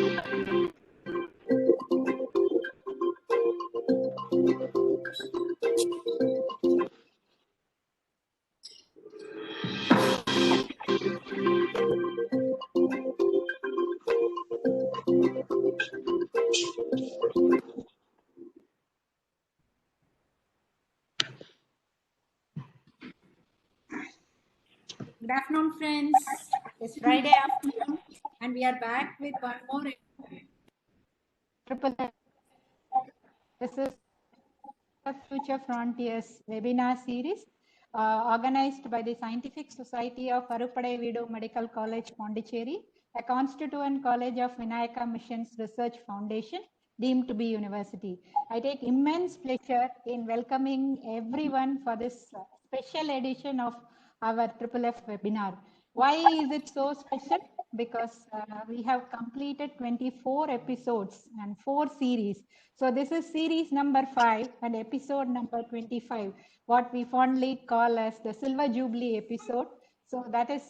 Good afternoon, friends. It's Friday afternoon, and we are back with one more Triple. This is the Future Frontiers webinar series organized by the Scientific Society of Arupade Vidu Medical College, Pondicherry, a constituent college of Vinayaka Missions Research Foundation, deemed to be university. I take immense pleasure in welcoming everyone for this special edition of our Triple F webinar. Why is it so special? Because we have completed 24 episodes and 4 series. So this is series number 5 and episode number 25, what we fondly call as the Silver Jubilee episode. So that is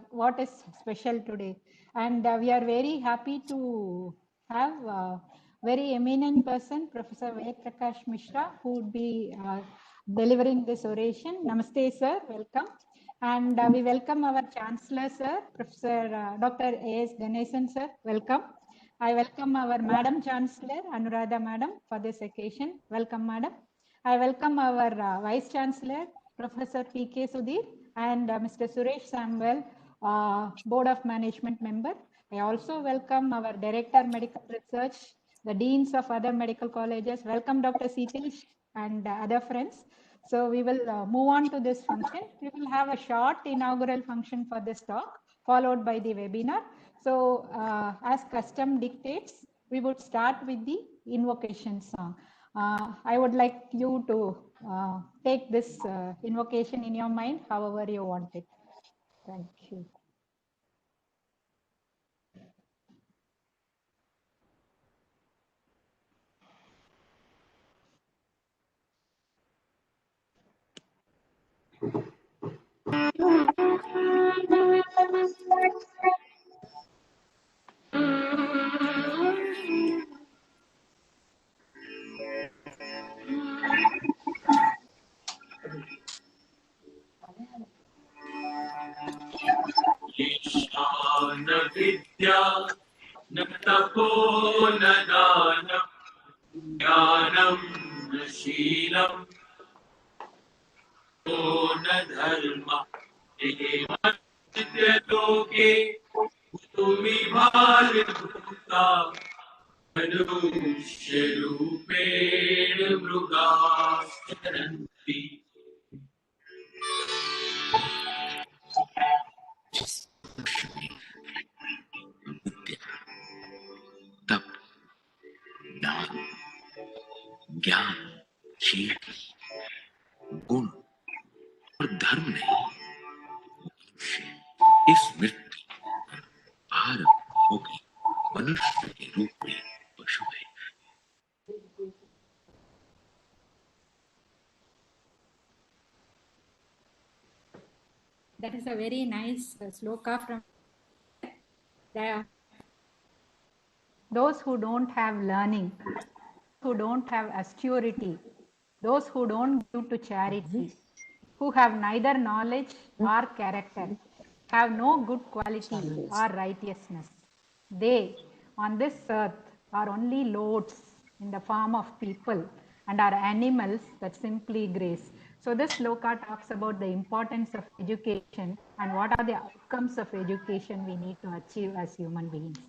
what is special today. And we are very happy to have a very eminent person, Professor Ved Prakash Mishra, who would be delivering this oration. Namaste, sir. Welcome. And we welcome our Chancellor, sir, Professor Dr. A.S. Ganesan, sir. Welcome. I welcome our Madam Chancellor, Anuradha Madam, for this occasion. Welcome, Madam. I welcome our Vice Chancellor, Professor P.K. Sudhir, and Mr. Suresh Samuel, Board of Management member. I also welcome our Director, Medical Research, the Deans of other medical colleges. Welcome, Dr. Sitish and other friends. So we will move on to this function. We will have a short inaugural function for this talk, followed by the webinar. So as custom dictates, we would start with the invocation song. I would like you to take this invocation in your mind, however you want it. Thank you. Ishan विद्या न तपो न दानं ज्ञानं न शीलं न धर्मः लोके भूता मनुष्यरूपेण मृगाश्चरन्ति तप दान ज्ञान शील गुण और धर्म नहीं, मनुष्य इस मृत्यु पार होकर मनुष्य के रूप में पशु है। That is a very nice sloka from those who don't have learning, who don't have austerity, those who don't give to charity, who have neither knowledge or character, have no good quality or righteousness. They on this earth are only loads in the form of people and are animals that simply graze. So this sloka talks about the importance of education and what are the outcomes of education we need to achieve as human beings.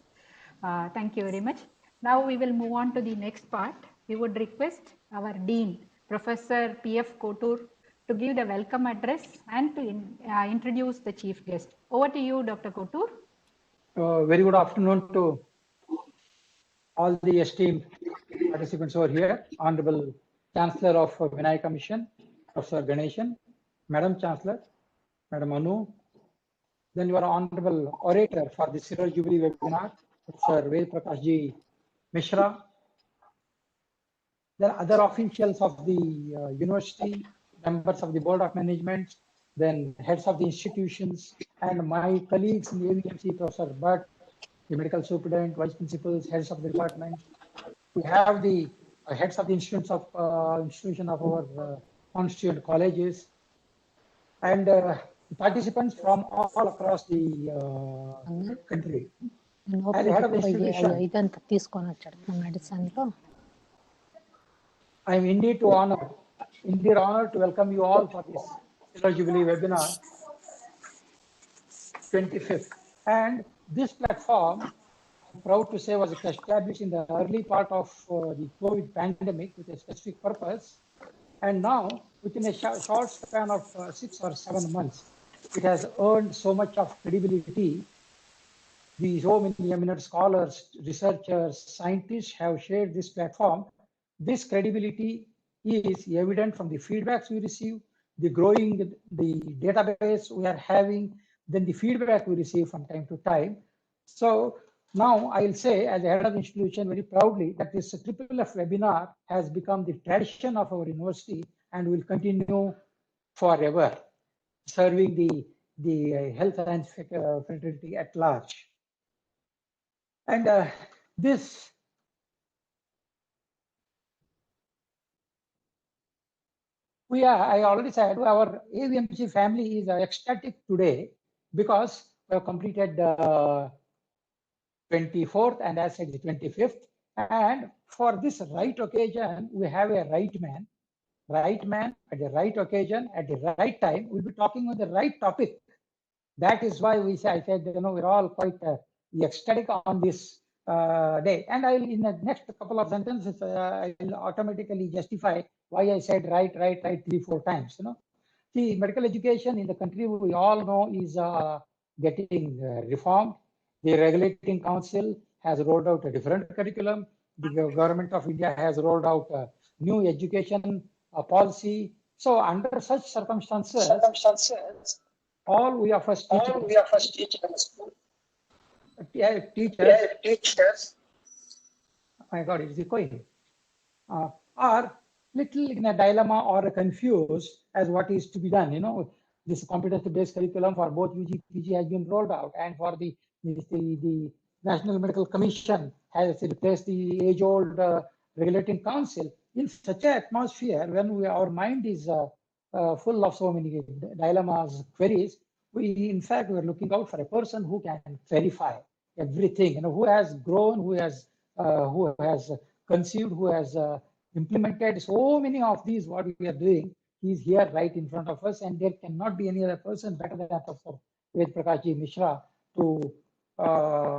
Thank you very much. Now we will move on to the next part. We would request our Dean, Professor P.F. Kotur, to give the welcome address and to introduce the chief guest. Over to you, Dr. Kotur. Very good afternoon to all the esteemed participants over here. Honorable Chancellor of Vinayaka Mission, Professor Ganesan, Madam Chancellor, Madam Anu, then your Honorable Orator for the Silver Jubilee webinar, Professor Ved Prakash Ji Mishra, then other officials of the university, members of the Board of Management, then heads of the institutions, and my colleagues in the AVMC, Professor Bhatt, the medical superintendent, vice principals, heads of the department. We have the heads of the institution of our constituent colleges, and participants from all across the country. As the head of the institution, ఇదంతా తీసుకొని వచ్చాడు నా medicine లో I am indeed honored to welcome you all for this Silver Jubilee webinar 25th. And this platform, I'm proud to say, was established in the early part of the COVID pandemic with a specific purpose. And now, within a short span of 6 or 7 months, it has earned so much of credibility. So many eminent scholars, researchers, scientists have shared this platform. This credibility is evident from the feedbacks we receive, the growing the database we are having, then the feedback we receive from time to time. So now I'll say, as the head of the institution, very proudly that this FFF webinar has become the tradition of our university and will continue forever, serving the health and fraternity at large. And I already said, our AVMC family is ecstatic today because we have completed 24th and as said the 25th. And for this right occasion, we have a right man at the right occasion, at the right time. We'll be talking on the right topic. That is why I said, we're all quite ecstatic on this day. And I'll, in the next couple of sentences, I'll automatically justify why I said right 3-4 times. See, medical education in the country, we all know, is getting reformed. The Regulating Council has rolled out a different curriculum. The government of India has rolled out a new education policy. So under such circumstances, all we of us teachers. Oh my God, is it going? Are little in a dilemma or confused as what is to be done. This competency-based curriculum for both UG, PG has been rolled out, and for the National Medical Commission has replaced the age-old Regulating Council. In such an atmosphere, when our mind is full of so many dilemmas, queries, we in fact were looking out for a person who can verify everything. Who has grown, who has conceived, who has implemented so many of these what we are doing. He's here right in front of us, and there cannot be any other person better than Professor Ved Prakash Ji Mishra to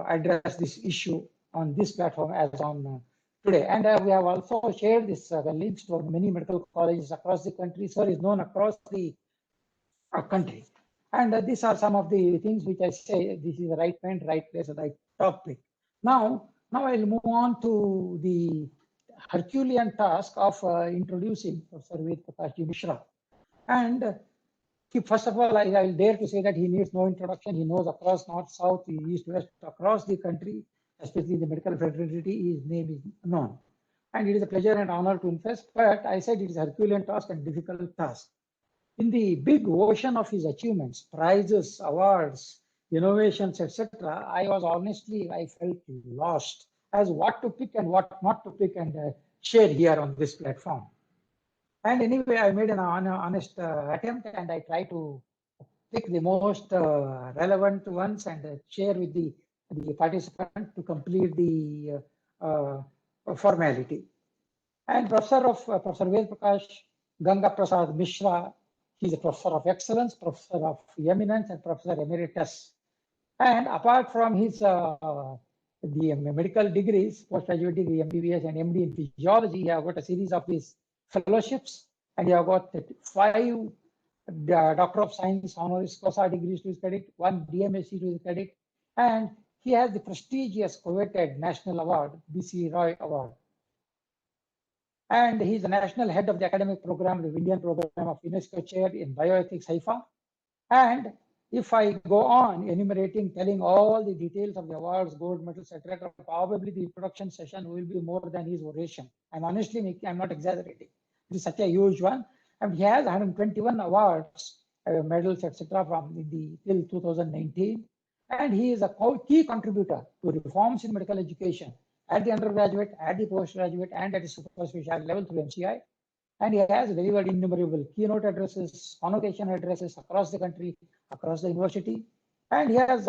address this issue on this platform as on today. And we have also shared this the links to many medical colleges across the country. Sir is known across the country. And these are some of the things which I say, this is the right point, right place, right topic. Now I'll move on to the Herculean task of introducing Professor Ved Prakash Ji Mishra. And first of all, I'll dare to say that he needs no introduction. He knows across north, south, east, west, across the country, especially the medical fraternity, his name is known. And it is a pleasure and honor to invest, but I said it is a Herculean task and difficult task. In the big ocean of his achievements, prizes, awards, innovations, etc., I felt lost as what to pick and what not to pick and share here on this platform. And anyway, I made an honest attempt, and I try to pick the most relevant ones and share with the participant to complete the formality. And Professor Ved Prakash Ganga Prasad Mishra, he's a professor of excellence, professor of eminence, and professor emeritus. And apart from his the medical degrees, postgraduate degree, MBBS and MD in physiology, he have got a series of these fellowships, and he have got 5 Doctor of Science honoris causa degrees to his credit, 1 DMSc to his credit, and he has the prestigious coveted national award, BC Roy Award. And he's the national head of the academic program, the Indian program of UNESCO chair in bioethics, Haifa. And if I go on enumerating, telling all the details of the awards, gold medals, etc., probably the introduction session will be more than his oration. I'm not exaggerating. It is such a huge one. And he has 121 awards, medals, etc., from till 2019. And he is a key contributor to reforms in medical education at the undergraduate, at the postgraduate, and at the super specialty level through MCI. And he has delivered innumerable keynote addresses, convocation addresses across the country, across the university. And he has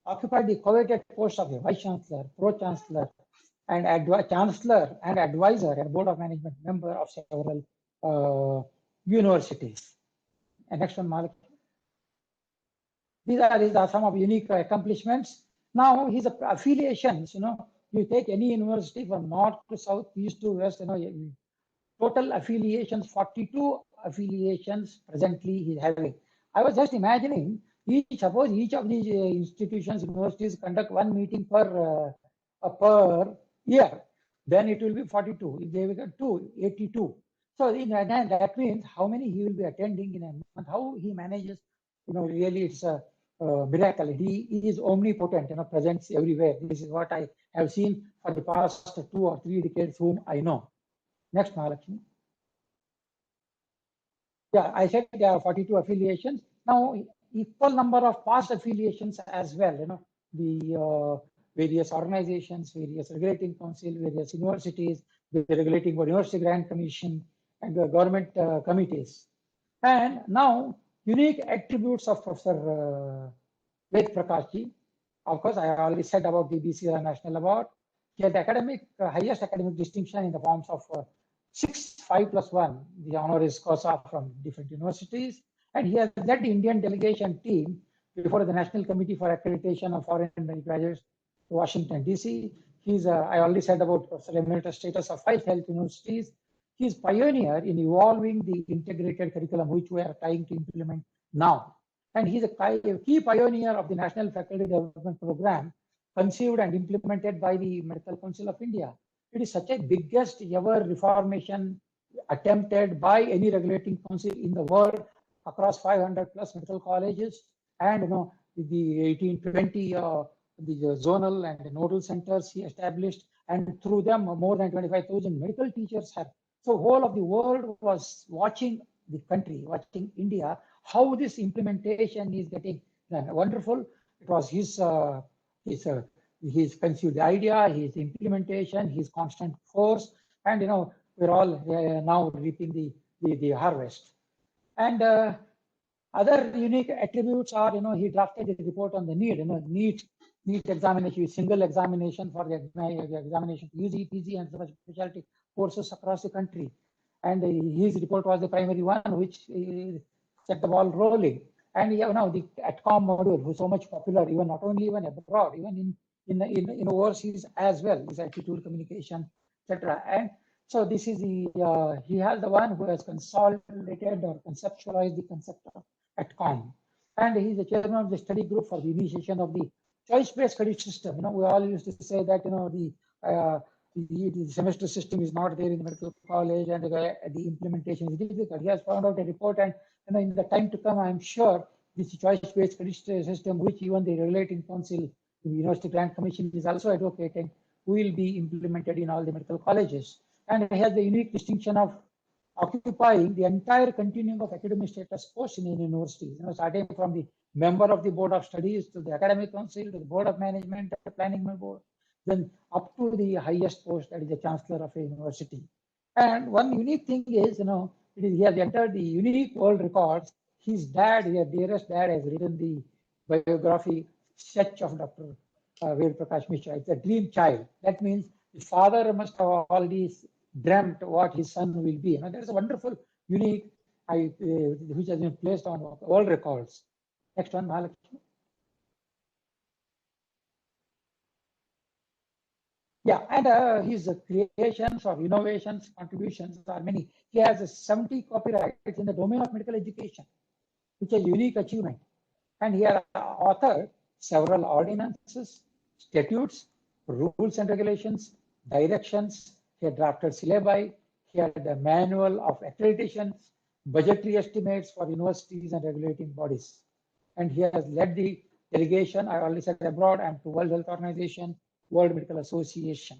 occupied the coveted post of a vice chancellor, pro chancellor, and chancellor and advisor and board of management member of several universities. And next one, Malik. These are some of unique accomplishments. Now his affiliations, you take any university from north to south, east to west, total affiliations, 42 affiliations presently he's having. I was just imagining, suppose each of these institutions, universities conduct one meeting per year, then it will be 42. If they will get 82. So that means how many he will be attending in a month, how he manages, really it's a miracle. He is omnipotent, presence everywhere. This is what I have seen for the past 2 or 3 decades whom I know. Next, Mahalakshmi. Yeah, I said there are 42 affiliations. Now, equal number of past affiliations as well, the various organizations, various regulating council, various universities, the regulating university grant commission, and the government committees. And now, unique attributes of Professor Ved Prakashji. Of course, I already said about the BCR National Award. He had the highest academic distinction in the forms of 6 5+1, the honoris causa from different universities. And he has led the Indian delegation team before the National Committee for Accreditation of Foreign Graduates to Washington, D.C. I already said about Professor Emeritus status of 5 health universities. He is pioneer in evolving the integrated curriculum, which we are trying to implement now. And he's a key pioneer of the National Faculty Development Program, conceived and implemented by the Medical Council of India. It is such a biggest ever reformation attempted by any regulating council in the world across 500 plus medical colleges, and the 1820 the zonal and the nodal centers he established, and through them more than 25,000 medical teachers have. So whole of the world was watching the country, watching India, how this implementation is getting done. Wonderful. It was his conceived the idea, his implementation, his constant force, and we're all now reaping the harvest. And other unique attributes are, he drafted a report on the NEET examination, single examination for the examination, UG, PG, and specialty courses across the country. And his report was the primary one, which set the ball rolling. And the ATCOM module was so much popular, even not only even abroad, even in overseas as well, this attitude communication, etc. And so this is he has the one who has consolidated or conceptualized the concept of ATCOM. And he is the chairman of the study group for the initiation of the choice-based credit system. We all used to say that, the semester system is not there in the medical college, and the implementation is difficult. He has found out a report, and in the time to come, I'm sure this choice-based credit system, which even the regulating council, the University Grant Commission, is also advocating, will be implemented in all the medical colleges. And he has the unique distinction of occupying the entire continuum of academic status post in any university, starting from the member of the board of studies to the academic council to the board of management, the planning board, then up to the highest post, that is the chancellor of a university. And one unique thing is, he has entered the unique world records. His dad, his dearest dad, has written the biography sketch of Dr. Ved Prakash Mishra. It's a dream child. That means the father must have already dreamt what his son will be. There's a wonderful, unique, which has been placed on world records. Next one, Mahalakshmi. Yeah, and his creations or innovations, contributions are many. He has 70 copyrights in the domain of medical education, which is a unique achievement. And he has authored several ordinances, statutes, rules and regulations, directions. He had drafted syllabi. He had the manual of accreditations, budgetary estimates for universities and regulating bodies. And he has led the delegation, I already said, abroad and to World Health Organization, World Medical Association.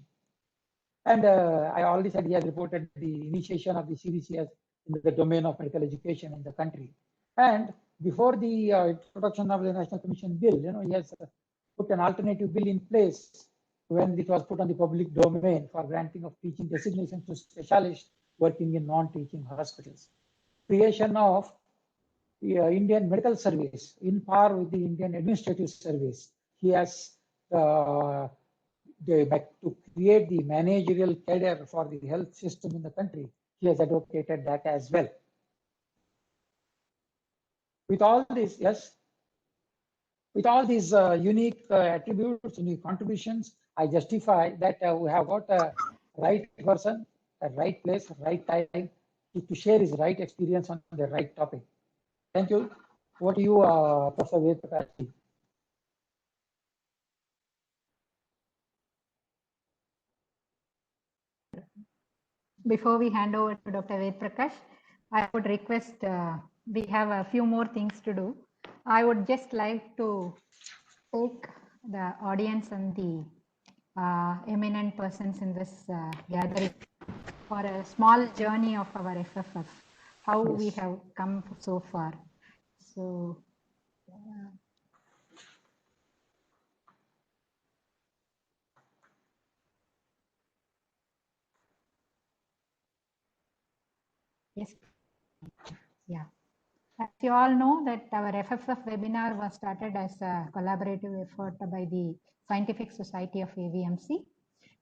And I already said he has reported the initiation of the CBCS in the domain of medical education in the country. And before the introduction of the National Commission bill, he has put an alternative bill in place when it was put on the public domain for granting of teaching designations to specialists working in non-teaching hospitals. Creation of the Indian Medical Service in par with the Indian Administrative Service. He has to create the managerial cadre for the health system in the country. He has advocated that as well. With all this, yes, with all these unique attributes, unique contributions, I justify that we have got a right person, a right place, right time to share his right experience on the right topic. Thank you. Over to you, Professor Ved Prakash. Before we hand over to Dr. Ved Prakash, I would request, we have a few more things to do. I would just like to take the audience and the eminent persons in this gathering for a small journey of our FFF, how we have come so far. So, yes, yeah. As you all know that our FFF webinar was started as a collaborative effort by the Scientific Society of AVMC.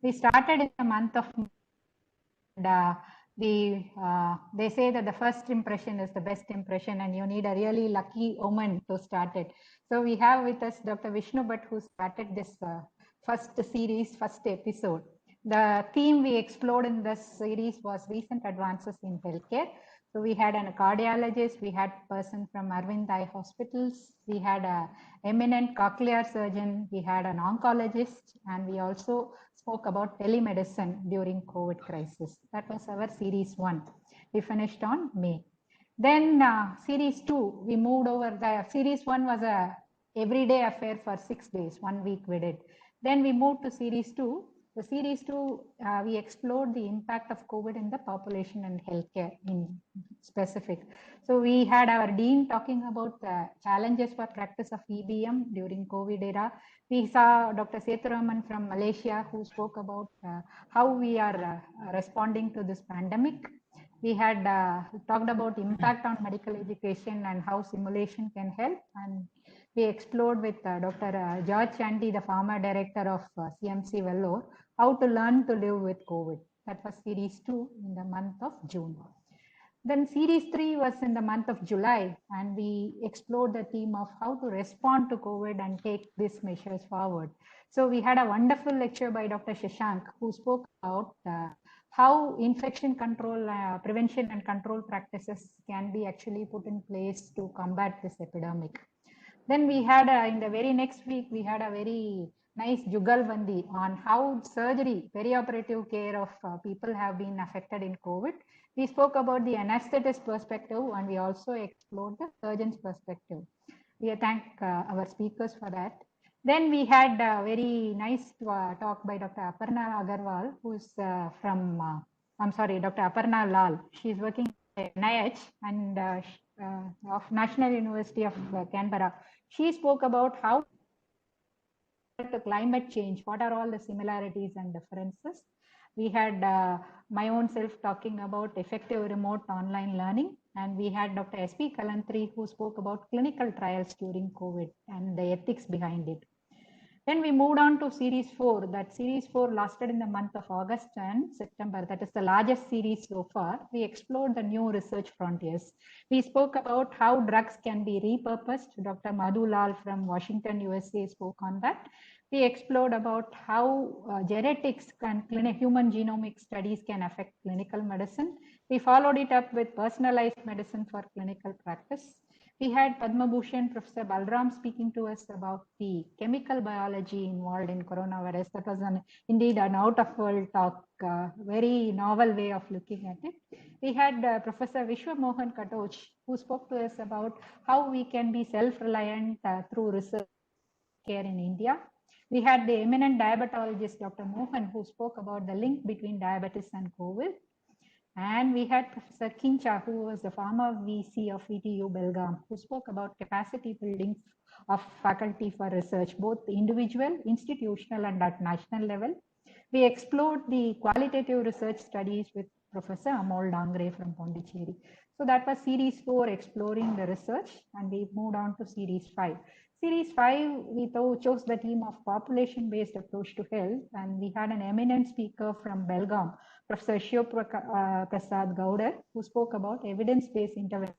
We started in the month of they say that the first impression is the best impression and you need a really lucky omen to start it. So we have with us Dr. Vishnu Bhatt, who started this first series, first episode. The theme we explored in this series was recent advances in healthcare. So we had a cardiologist, we had a person from Arvind Eye Hospitals, we had an eminent cochlear surgeon, we had an oncologist, and we also spoke about telemedicine during COVID crisis. That was our series 1. We finished on May. Then series 2, we moved over. The series 1 was a everyday affair for 6 days, 1 week we did. Then we moved to series 2. The series 2, we explored the impact of COVID in the population and healthcare in specific. So we had our dean talking about the challenges for practice of EBM during COVID era. We saw Dr. Sethuraman from Malaysia, who spoke about how we are responding to this pandemic. We had talked about impact on medical education and how simulation can help. And we explored with Dr. George Chandy, the former director of CMC Vellore, how to learn to live with COVID. That was series 2 in the month of June. Then series 3 was in the month of July, and we explored the theme of how to respond to COVID and take these measures forward. So we had a wonderful lecture by Dr. Shashank, who spoke about how infection control, prevention and control practices can be actually put in place to combat this epidemic. Then we had in the very next week, we had a very nice Jugalbandi on how surgery, perioperative care of people have been affected in COVID. We spoke about the anesthetist perspective and we also explored the surgeon's perspective. We thank our speakers for that. Then we had a very nice talk by Dr. Aparna Agarwal, who is from, Dr. Aparna Lal. She is working at NIH and of National University of Canberra. She spoke about how to climate change, what are all the similarities and differences. We had my own self talking about effective remote online learning, and we had Dr. S.P. Kalantri, who spoke about clinical trials during COVID and the ethics behind it. Then we moved on to series 4. That series 4 lasted in the month of August and September. That is the largest series so far. We explored the new research frontiers. We spoke about how drugs can be repurposed. Dr. Madhu Lal from Washington, USA spoke on that. We explored about how genetics and human genomic studies can affect clinical medicine. We followed it up with personalized medicine for clinical practice. We had Padma Bhushan, Professor Balram speaking to us about the chemical biology involved in coronavirus. That was indeed an out-of-world talk, very novel way of looking at it. We had Professor Vishwa Mohan Katoch, who spoke to us about how we can be self-reliant through research care in India. We had the eminent diabetologist, Dr. Mohan, who spoke about the link between diabetes and COVID. And we had Professor Kincha, who was the former VC of VTU Belgaum, who spoke about capacity building of faculty for research, both individual, institutional, and at national level. We explored the qualitative research studies with Professor Amol Dangre from Pondicherry. So that was series 4, exploring the research, and we moved on to series 5. Series 5, we chose the theme of population-based approach to health, and we had an eminent speaker from Belgaum, Professor Shiv Prasad Gaudar, who spoke about evidence-based intervention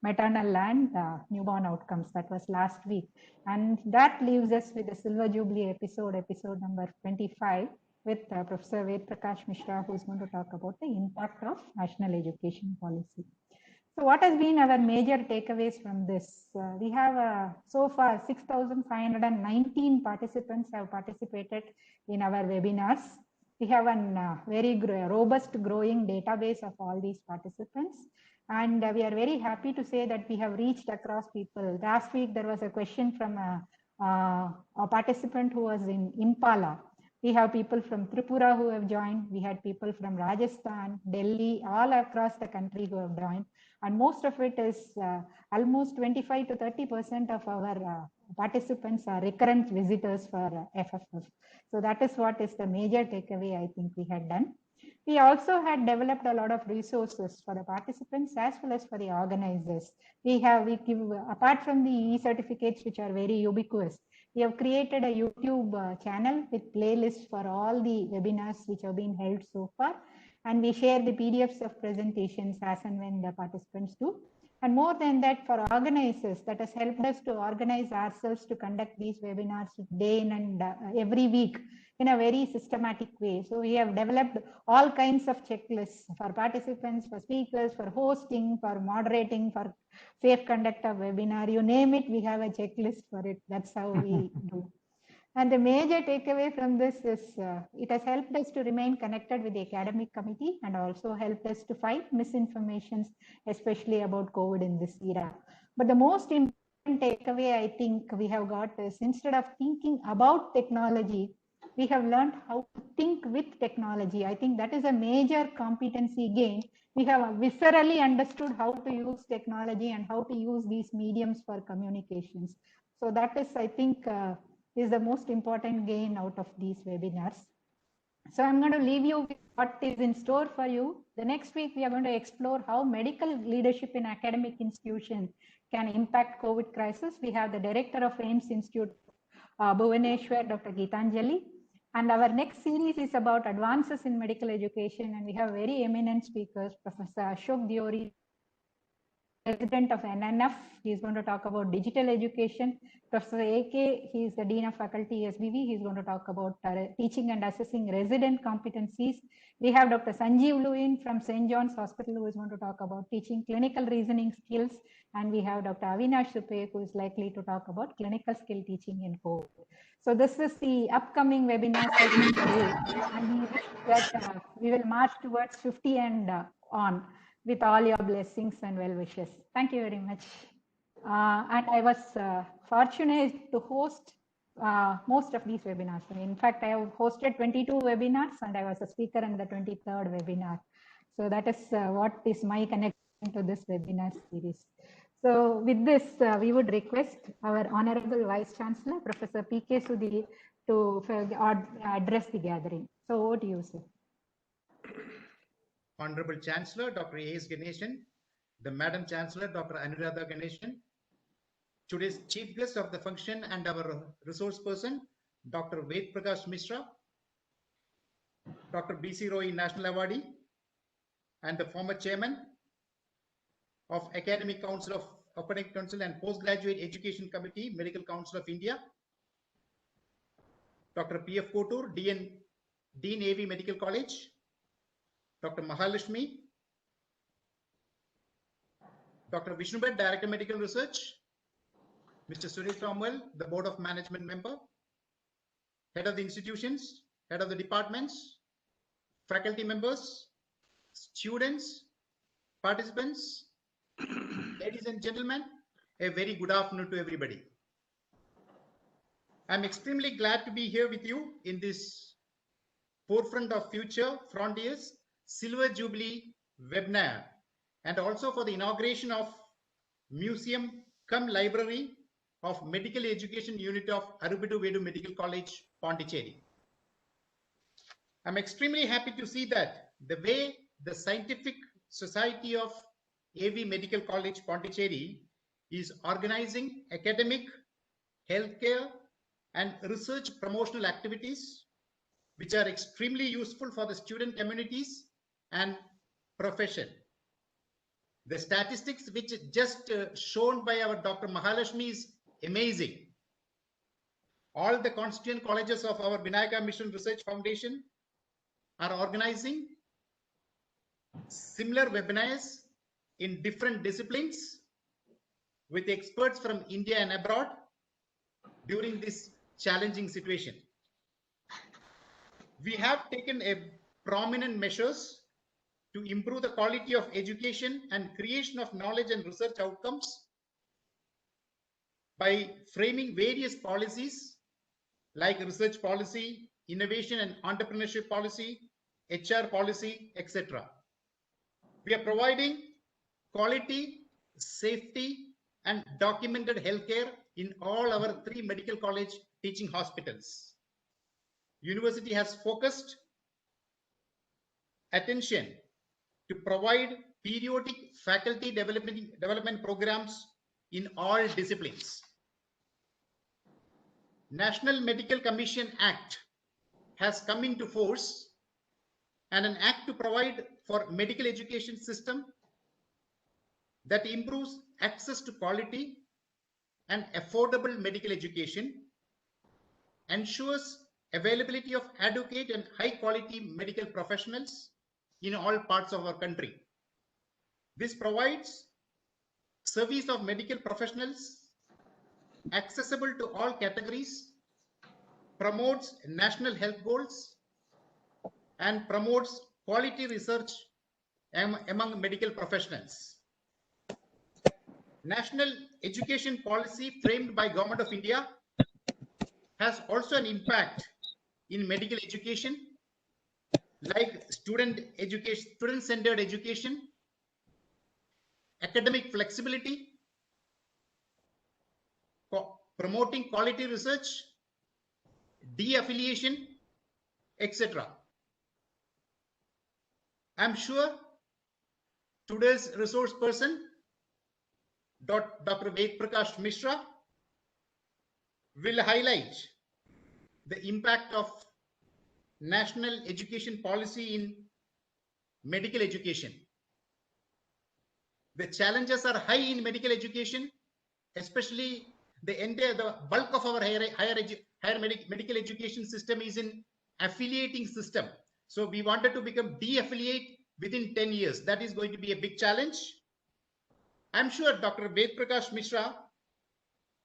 maternal and newborn outcomes. That was last week. And that leaves us with the Silver Jubilee episode number 25, with Professor Ved Prakash Mishra, who is going to talk about the impact of national education policy. So what has been our major takeaways from this? We have so far 6,519 participants have participated in our webinars. We have a very robust growing database of all these participants. And we are very happy to say that we have reached across people. Last week, there was a question from a participant who was in Impala. We have people from Tripura who have joined. We had people from Rajasthan, Delhi, all across the country who have joined. And most of it is almost 25 to 30% of our participants are recurrent visitors for FFF. So that is what is the major takeaway I think we had done. We also had developed a lot of resources for the participants as well as for the organizers. We give, apart from the e-certificates, which are very ubiquitous, we have created a YouTube channel with playlists for all the webinars which have been held so far. And we share the PDFs of presentations as and when the participants do. And more than that, for organizers, that has helped us to organize ourselves to conduct these webinars day in and every week in a very systematic way. So we have developed all kinds of checklists for participants, for speakers, for hosting, for moderating, for safe conduct of webinar. You name it, we have a checklist for it. That's how we do. And the major takeaway from this is it has helped us to remain connected with the academic committee and also helped us to fight misinformations, especially about COVID in this era. But the most important takeaway I think we have got is, instead of thinking about technology, we have learned how to think with technology. I think that is a major competency gain. We have viscerally understood how to use technology and how to use these mediums for communications. So that is, I think, is the most important gain out of these webinars. So I'm going to leave you with what is in store for you. The next week, we are going to explore how medical leadership in academic institutions can impact COVID crisis. We have the director of AIIMS Institute, Bhuvaneshwar, Dr. Geetanjali. And our next series is about advances in medical education. And we have very eminent speakers, Professor Ashok Diori, president of NNF. He is going to talk about digital education. Professor AK, he is the Dean of Faculty, SBV. He is going to talk about teaching and assessing resident competencies. We have Dr. Sanjeev Luin from St. John's Hospital, who is going to talk about teaching clinical reasoning skills. And we have Dr. Avinash Supe, who is likely to talk about clinical skill teaching in COVID. So this is the upcoming webinar session for you. And we wish that we will march towards 50 and on, with all your blessings and well wishes. Thank you very much. And I was fortunate to host most of these webinars. In fact, I have hosted 22 webinars and I was a speaker in the 23rd webinar. So that is what is my connection to this webinar series. So with this, we would request our Honorable Vice Chancellor, Professor P.K. Sudhir, to address the gathering. So over to you, sir. Honorable Chancellor, Dr. A.S. Ganeshan, the Madam Chancellor, Dr. Anuradha Ganeshan, today's chief guest of the function and our resource person, Dr. Ved Prakash Mishra, Dr. B.C. Roy, National Awardee, and the former chairman of Academic Council of Academic Council and Postgraduate Education Committee, Medical Council of India, Dr. P.F. Kotur, Dean AV Medical College, Dr. Mahalakshmi, Dr. Vishnubhat, Director Medical Research, Mr. Suresh Ramwell, the Board of Management member, Head of the institutions, Head of the departments, faculty members, students, participants, ladies and gentlemen, a very good afternoon to everybody. I'm extremely glad to be here with you in this forefront of future frontiers Silver Jubilee webinar and also for the inauguration of Museum cum Library of Medical Education Unit of Arubidu Vedu Medical College, Pondicherry. I'm extremely happy to see that the way the Scientific Society of AV Medical College, Pondicherry is organizing academic, healthcare, and research promotional activities, which are extremely useful for the student communities and profession. The statistics which just shown by our Dr. Mahalakshmi is amazing. All the constituent colleges of our Vinayaka Mission Research Foundation are organizing similar webinars in different disciplines with experts from India and abroad during this challenging situation. We have taken a prominent measures to improve the quality of education and creation of knowledge and research outcomes by framing various policies like research policy, innovation and entrepreneurship policy, HR policy, etc. We are providing quality, safety, and documented healthcare in all our 3 medical college teaching hospitals. University has focused attention to provide periodic faculty development programs in all disciplines. National Medical Commission Act has come into force, and an act to provide for medical education system that improves access to quality and affordable medical education, ensures availability of adequate and high quality medical professionals in all parts of our country. This provides service of medical professionals accessible to all categories, promotes national health goals, and promotes quality research among medical professionals. National education policy framed by Government of India has also an impact in medical education, like student-centered education, academic flexibility, promoting quality research, de-affiliation, etc. I'm sure today's resource person, Dr. Ved Prakash Mishra, will highlight the impact of national education policy in medical education. The challenges are high in medical education, especially the bulk of our medical education system is in affiliating system. So we wanted to become de-affiliate within 10 years. That is going to be a big challenge. I'm sure Dr. Ved Prakash Mishra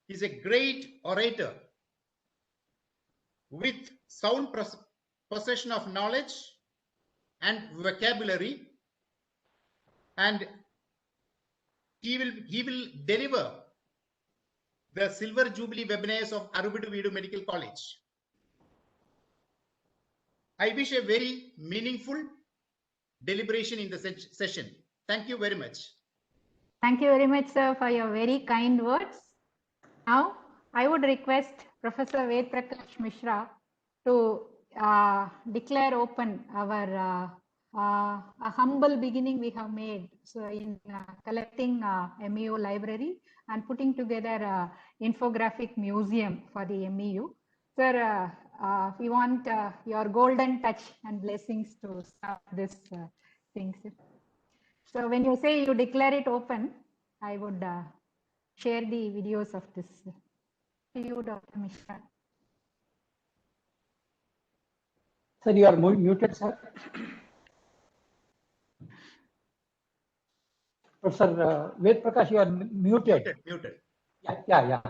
is a great orator with sound possession of knowledge and vocabulary, and he will deliver the Silver Jubilee webinars of Arubidu Vedu Medical College. I wish a very meaningful deliberation in the session. Thank you very much. Thank you very much, sir, for your very kind words. Now, I would request Professor Ved Prakash Mishra to declare open our a humble beginning we have made. So in collecting MEU library and putting together a infographic museum for the MEU. Sir, we want your golden touch and blessings to start this thing. So when you say you declare it open, I would share the videos of this. To you, Dr. Mishra. Sir, you are muted, sir. Professor Ved Prakash, you are muted. Muted. Yeah.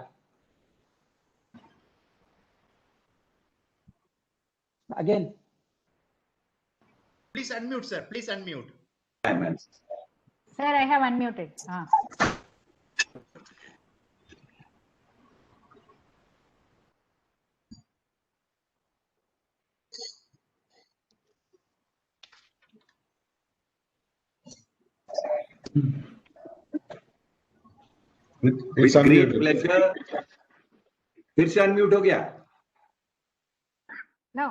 Again. Please unmute, sir. Please unmute. Sir, I have unmuted. With great pleasure. फिर से unmute हो गया? No,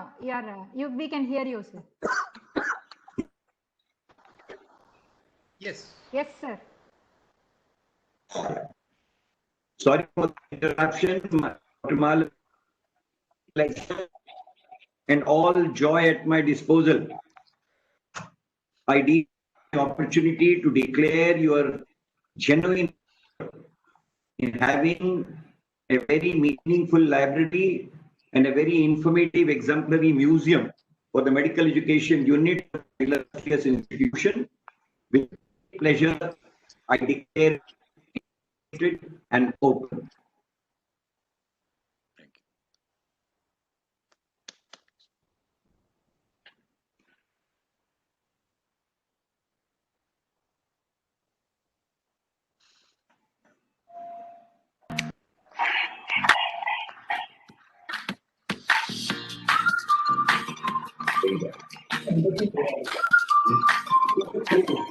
we can hear you, sir. Yes. Yes, sir. Sorry for the interruption. Dr. Mal, and all joy at my disposal. I need the opportunity to declare your genuine in having a very meaningful library and a very informative exemplary museum for the medical education unit of the illustrious institution. With pleasure, I declare it and open. Thank you.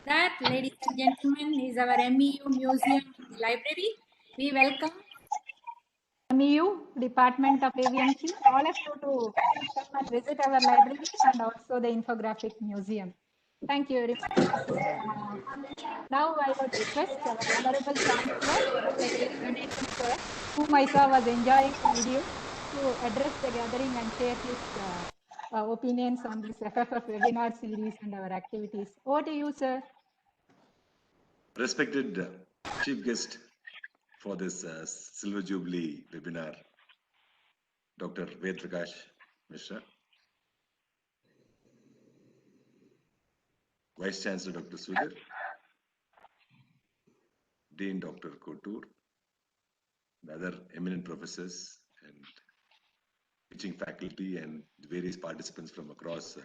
That, ladies and gentlemen, is our MEU Museum Library. We welcome MEU, Department of AVMC, all of you to come and visit our library and also the infographic museum. Thank you very much. Now I would request our Honorable Chancellor, Ganesan sir, whom I saw was enjoying the video, to address the gathering and share his opinions on this FFF webinar series and our activities. Over to you, sir. Respected chief guest for this Silver Jubilee webinar, Dr. Ved Prakash Mishra, Vice Chancellor Dr. Sudhir, Dean Dr. Kotur, the other eminent professors and teaching faculty and various participants from across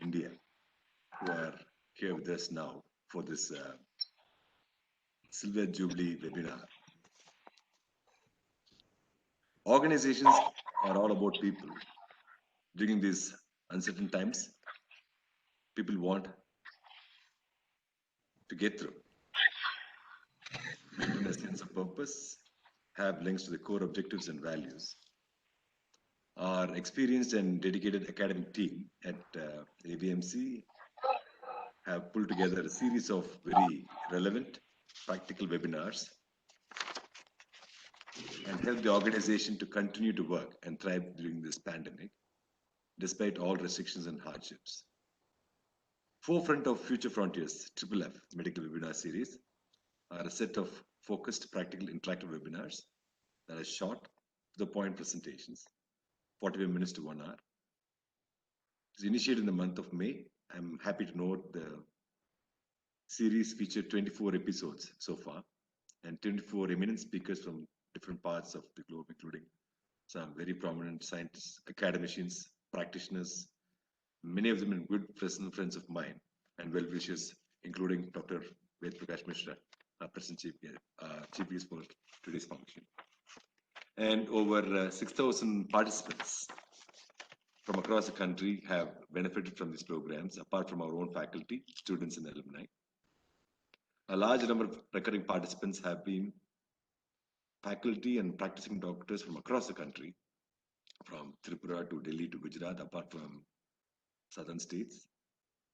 India who are here with us now for this Silver Jubilee webinar. Organizations are all about people. During these uncertain times, people want to get through, maintain a sense of purpose, have links to the core objectives and values. Our experienced and dedicated academic team at AVMC have pulled together a series of very relevant practical webinars and helped the organization to continue to work and thrive during this pandemic, despite all restrictions and hardships. Forefront of Future Frontiers, FFF Medical Webinar Series, are a set of focused, practical, interactive webinars that are short, to the point presentations, 45 minutes to 1 hour. It was initiated in the month of May. I'm happy to note the series featured 24 episodes so far and 24 eminent speakers from different parts of the globe, including some very prominent scientists, academicians, practitioners, many of them are good personal friends of mine and well-wishers, including Dr. Ved Prakash Mishra, our present chief guest for today's function. And over 6,000 participants from across the country have benefited from these programs, apart from our own faculty, students, and alumni. A large number of recurring participants have been faculty and practicing doctors from across the country, from Tripura to Delhi to Gujarat, apart from southern states.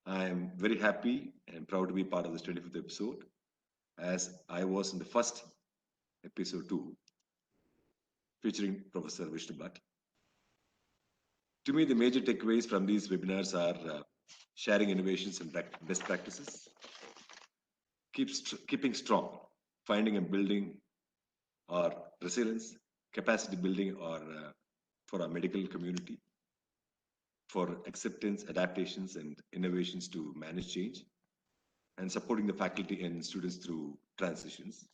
I am very happy and proud to be part of this 25th episode, as I was in the first episode 2, featuring Professor Vishnu Bhatt. To me, the major takeaways from these webinars are sharing innovations and best practices, keeping strong, finding and building our resilience, capacity building for our medical community, for acceptance, adaptations, and innovations to manage change, and supporting the faculty and students through transitions.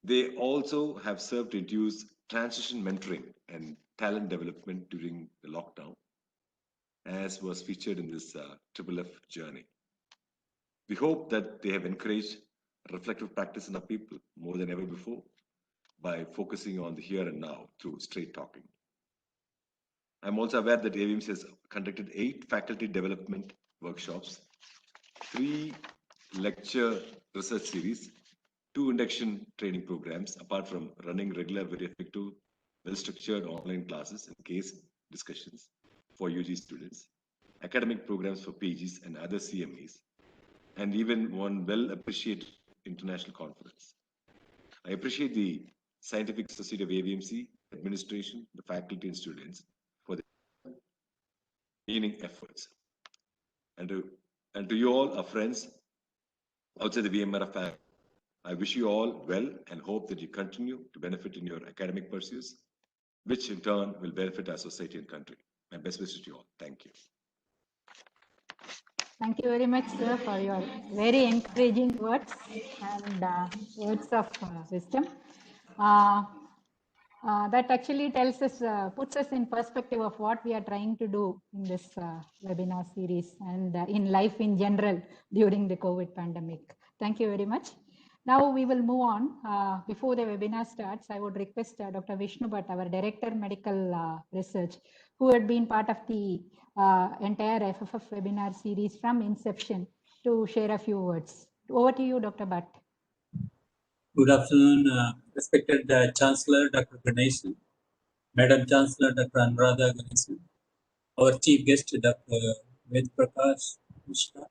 They also have served to introduce transition mentoring and talent development during the lockdown, as was featured in this FFF journey. We hope that they have encouraged reflective practice in our people more than ever before by focusing on the here and now through straight talking. I'm also aware that AVMC has conducted 8 faculty development workshops, 3 lecture research series, 2 induction training programs, apart from running regular, very effective, well-structured online classes and case discussions for UG students, academic programs for PGs and other CMEs, and even one well-appreciated international conference. I appreciate the Scientific Society of AVMC, administration, the faculty and students for their meaning efforts. And to you all, our friends outside the VMR family, I wish you all well and hope that you continue to benefit in your academic pursuits, which in turn will benefit our society and country. My best wishes to you all. Thank you. Thank you very much, sir, for your very encouraging words and words of wisdom. That actually tells us, puts us in perspective of what we are trying to do in this webinar series and in life in general during the COVID pandemic. Thank you very much. Now we will move on. Before the webinar starts, I would request Dr. Vishnu Bhatt, our Director Medical Research, who had been part of the entire FFF webinar series from inception, to share a few words. Over to you, Dr. Bhatt. Good afternoon, respected Chancellor Dr. Ganesan, Madam Chancellor Dr. Anuradha Ganesan, our Chief Guest Dr. Ved Prakash Mishra,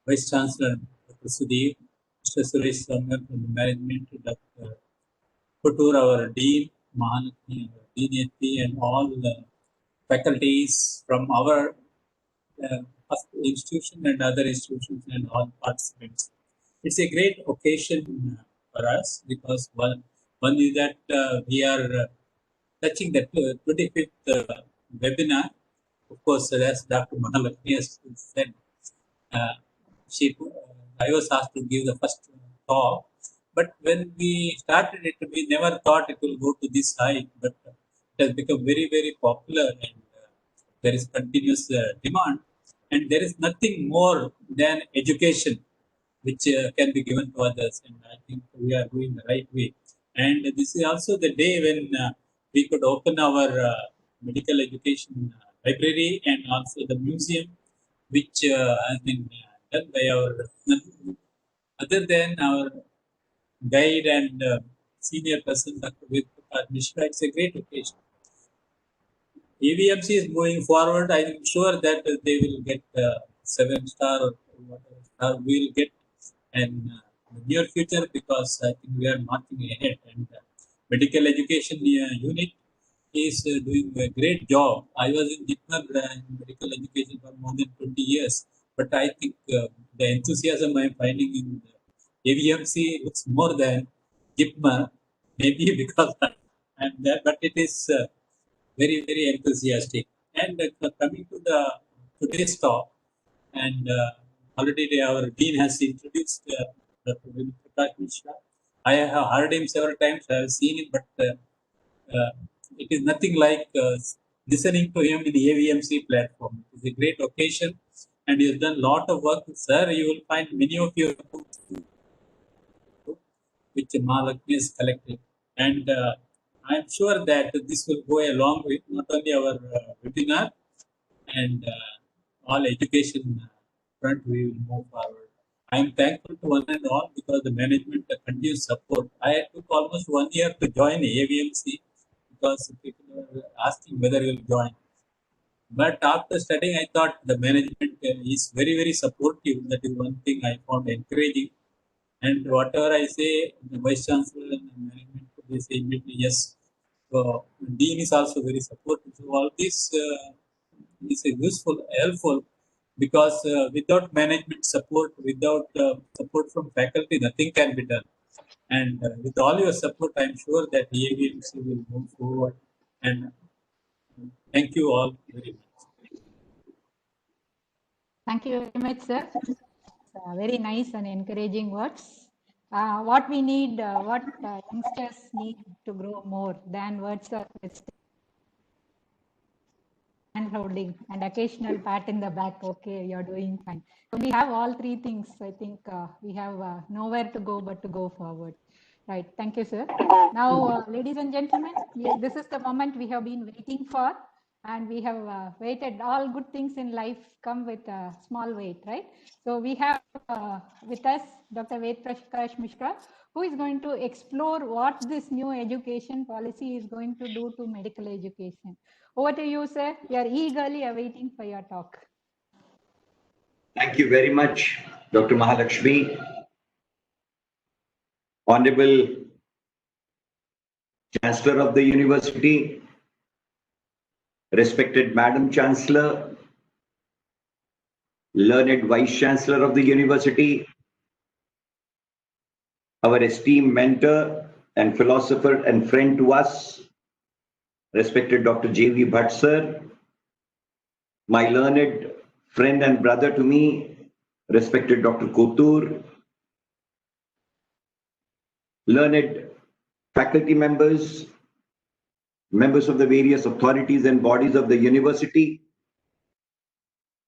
Vice Chancellor Dr. Sudhir, Mr. Suresh Saumya from the management, Dr. Kutur, our Dean, Mahanatni, our Dean AP, and all the faculties from our institution and other institutions and all participants. It's a great occasion for us because one is that we are touching the 25th webinar. Of course, as Dr. Mahalakshmi has said, I was asked to give the first talk, but when we started it, we never thought it will go to this height, but it has become very, very popular and there is continuous demand, and there is nothing more than education which can be given to others, and I think we are going the right way. And this is also the day when we could open our medical education library and also the museum, which has been done by our, other than our guide and senior person, Dr. Ved Prakash Mishra. It's a great occasion. AVMC is moving forward. I am sure that they will get 7-star or whatever star we will get in the near future, because I think we are marching ahead. And medical education unit is doing a great job. I was in JIPMER in medical education for more than 20 years, but I think the enthusiasm I am finding in AVMC looks more than JIPMER, maybe because I am there, but it is very, very enthusiastic. And coming to the today's talk, and already our dean has introduced Dr. Prakash Mishra. I have heard him several times. I have seen him, but it is nothing like listening to him in the AVMC platform. It is a great occasion, and he has done a lot of work. Sir, you will find many of your books which Mahalakshmi has collected. And I am sure that this will go a long way, not only our webinar and all education front, we will move forward. I am thankful to one and all because the management continues support. I took almost 1 year to join AVMC because people were asking whether you will join. But after studying, I thought the management is very, very supportive. That is one thing I found encouraging. And whatever I say, the Vice Chancellor and the management, they say immediately yes. So Dean is also very supportive. So all this is useful, helpful, because without management support, without support from faculty, nothing can be done. And with all your support, I am sure that the AVMC will move forward. And thank you all very much. Thank you very much, sir. Very nice and encouraging words. What we need, what youngsters need to grow more than words of hand holding and occasional pat in the back. Okay, you're doing fine. So we have all three things. I think we have nowhere to go but to go forward. Right. Thank you, sir. Now, ladies and gentlemen, this is the moment we have been waiting for. And we have waited. All good things in life come with a small wait, right? So we have with us Dr. Ved Prakash Mishra, who is going to explore what this new education policy is going to do to medical education. Over to you, sir. We are eagerly awaiting for your talk. Thank you very much, Dr. Mahalakshmi. Honorable Chancellor of the University, respected Madam Chancellor, learned Vice Chancellor of the University, our esteemed mentor and philosopher and friend to us, respected Dr. J.V. Bhatt sir, my learned friend and brother to me, respected Dr. Kotur, learned faculty members, members of the various authorities and bodies of the university,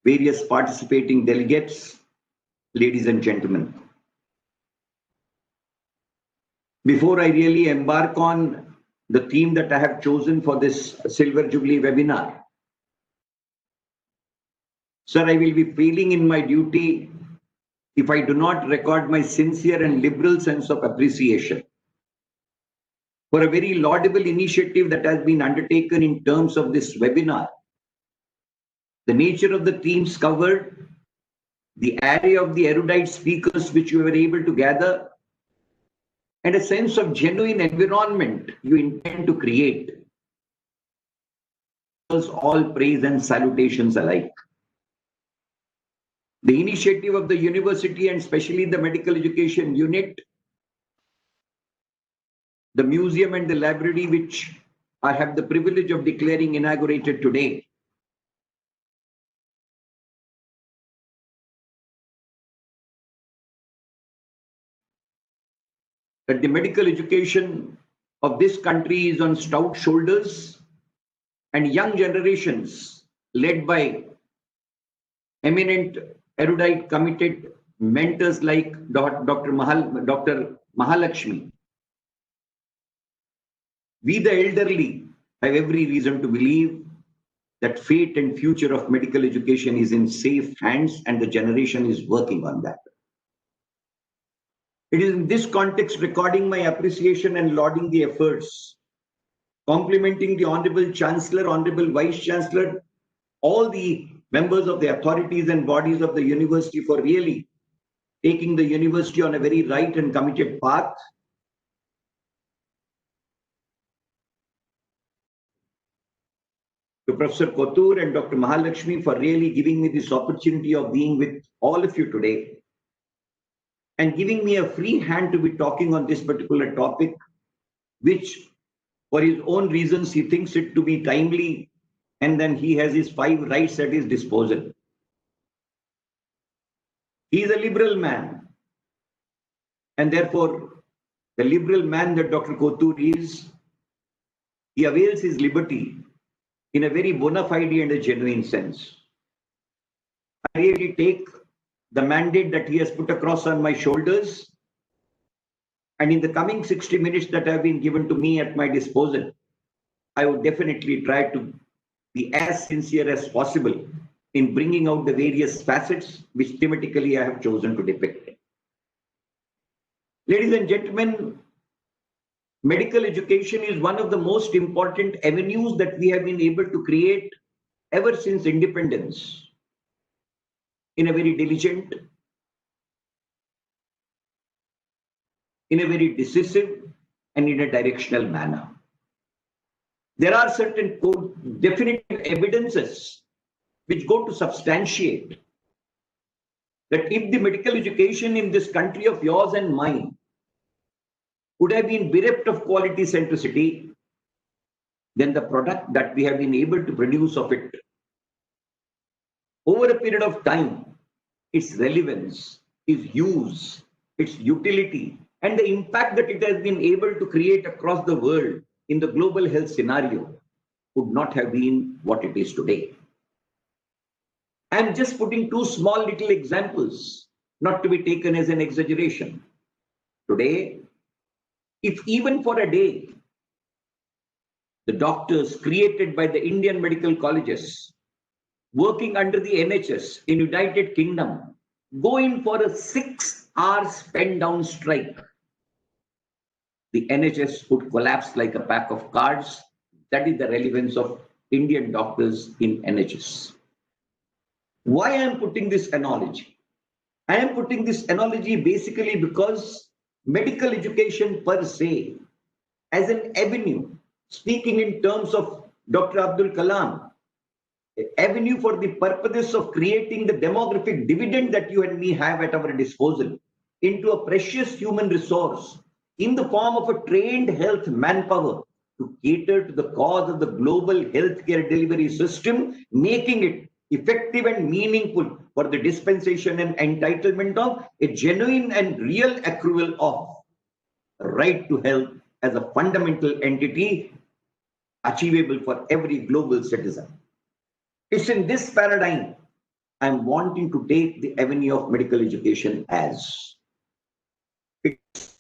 various participating delegates, ladies and gentlemen. Before I really embark on the theme that I have chosen for this Silver Jubilee webinar, sir, I will be failing in my duty if I do not record my sincere and liberal sense of appreciation for a very laudable initiative that has been undertaken in terms of this webinar. The nature of the themes covered, the array of the erudite speakers which you were able to gather, and a sense of genuine environment you intend to create. All praise and salutations alike. The initiative of the university and especially the medical education unit, the museum and the library which I have the privilege of declaring inaugurated today, that the medical education of this country is on stout shoulders, and young generations led by eminent, erudite, committed mentors like Dr. Mahalakshmi. We, the elderly, have every reason to believe that fate and future of medical education is in safe hands, and the generation is working on that. It is in this context recording my appreciation and lauding the efforts complimenting the Honorable Chancellor, Honorable Vice Chancellor, all the members of the authorities and bodies of the university for really taking the university on a very right and committed path. To Professor Kotur and Dr. Mahalakshmi for really giving me this opportunity of being with all of you today and giving me a free hand to be talking on this particular topic, which for his own reasons he thinks it to be timely, and then he has his 5 rights at his disposal. He is a liberal man, and therefore the liberal man that Dr. Kotur is, he avails his liberty in a very bona fide and a genuine sense. I really take the mandate that he has put across on my shoulders, and in the coming 60 minutes that have been given to me at my disposal, I would definitely try to be as sincere as possible in bringing out the various facets which thematically I have chosen to depict. Ladies and gentlemen, medical education is one of the most important avenues that we have been able to create ever since independence in a very diligent, in a very decisive, and in a directional manner. There are certain definitive evidences which go to substantiate that if the medical education in this country of yours and mine would have been bereft of quality centricity, then the product that we have been able to produce of it over a period of time, its relevance, its use, its utility, and the impact that it has been able to create across the world in the global health scenario would not have been what it is today. I am just putting 2 small little examples, not to be taken as an exaggeration. Today, if even for a day, the doctors created by the Indian medical colleges working under the NHS in United Kingdom go in for a 6-hour pen down strike, the NHS would collapse like a pack of cards. That is the relevance of Indian doctors in NHS. Why I am putting this analogy? I am putting this analogy basically because medical education per se, as an avenue, speaking in terms of Dr. Abdul Kalam, an avenue for the purposes of creating the demographic dividend that you and me have at our disposal into a precious human resource in the form of a trained health manpower to cater to the cause of the global healthcare delivery system, making it effective and meaningful for the dispensation and entitlement of a genuine and real accrual of right to health as a fundamental entity achievable for every global citizen. It's in this paradigm I'm wanting to take the avenue of medical education as. It's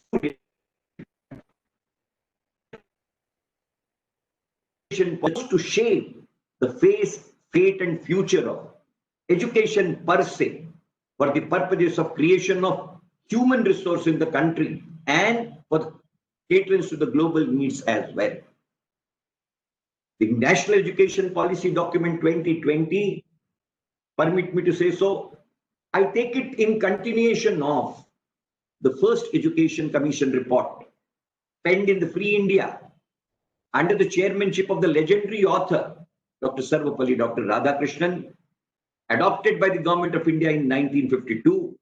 to shape the face, fate, and future of education per se for the purposes of creation of human resource in the country and for catering to the global needs as well. The National Education Policy Document 2020, permit me to say so, I take it in continuation of the first Education Commission report penned in the Free India under the chairmanship of the legendary author, Dr. Sarvapalli Dr. Radhakrishnan, adopted by the Government of India in 1952,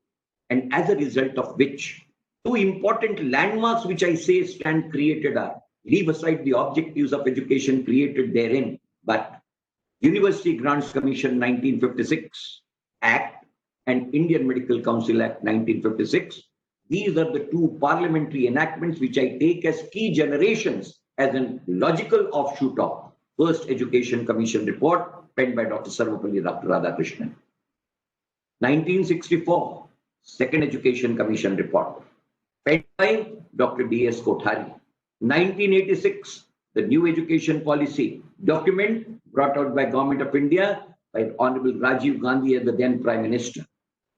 and as a result of which 2 important landmarks which I say stand created are, leave aside the objectives of education created therein, but University Grants Commission 1956 Act and Indian Medical Council Act 1956. These are the 2 parliamentary enactments which I take as key generations as a logical offshoot of First Education Commission report penned by Dr. Sarvapalli Dr. Radhakrishnan. 1964, Second Education Commission report penned by Dr. D.S. Kothari. 1986, the New Education Policy document brought out by Government of India by Honorable Rajiv Gandhi as the then Prime Minister.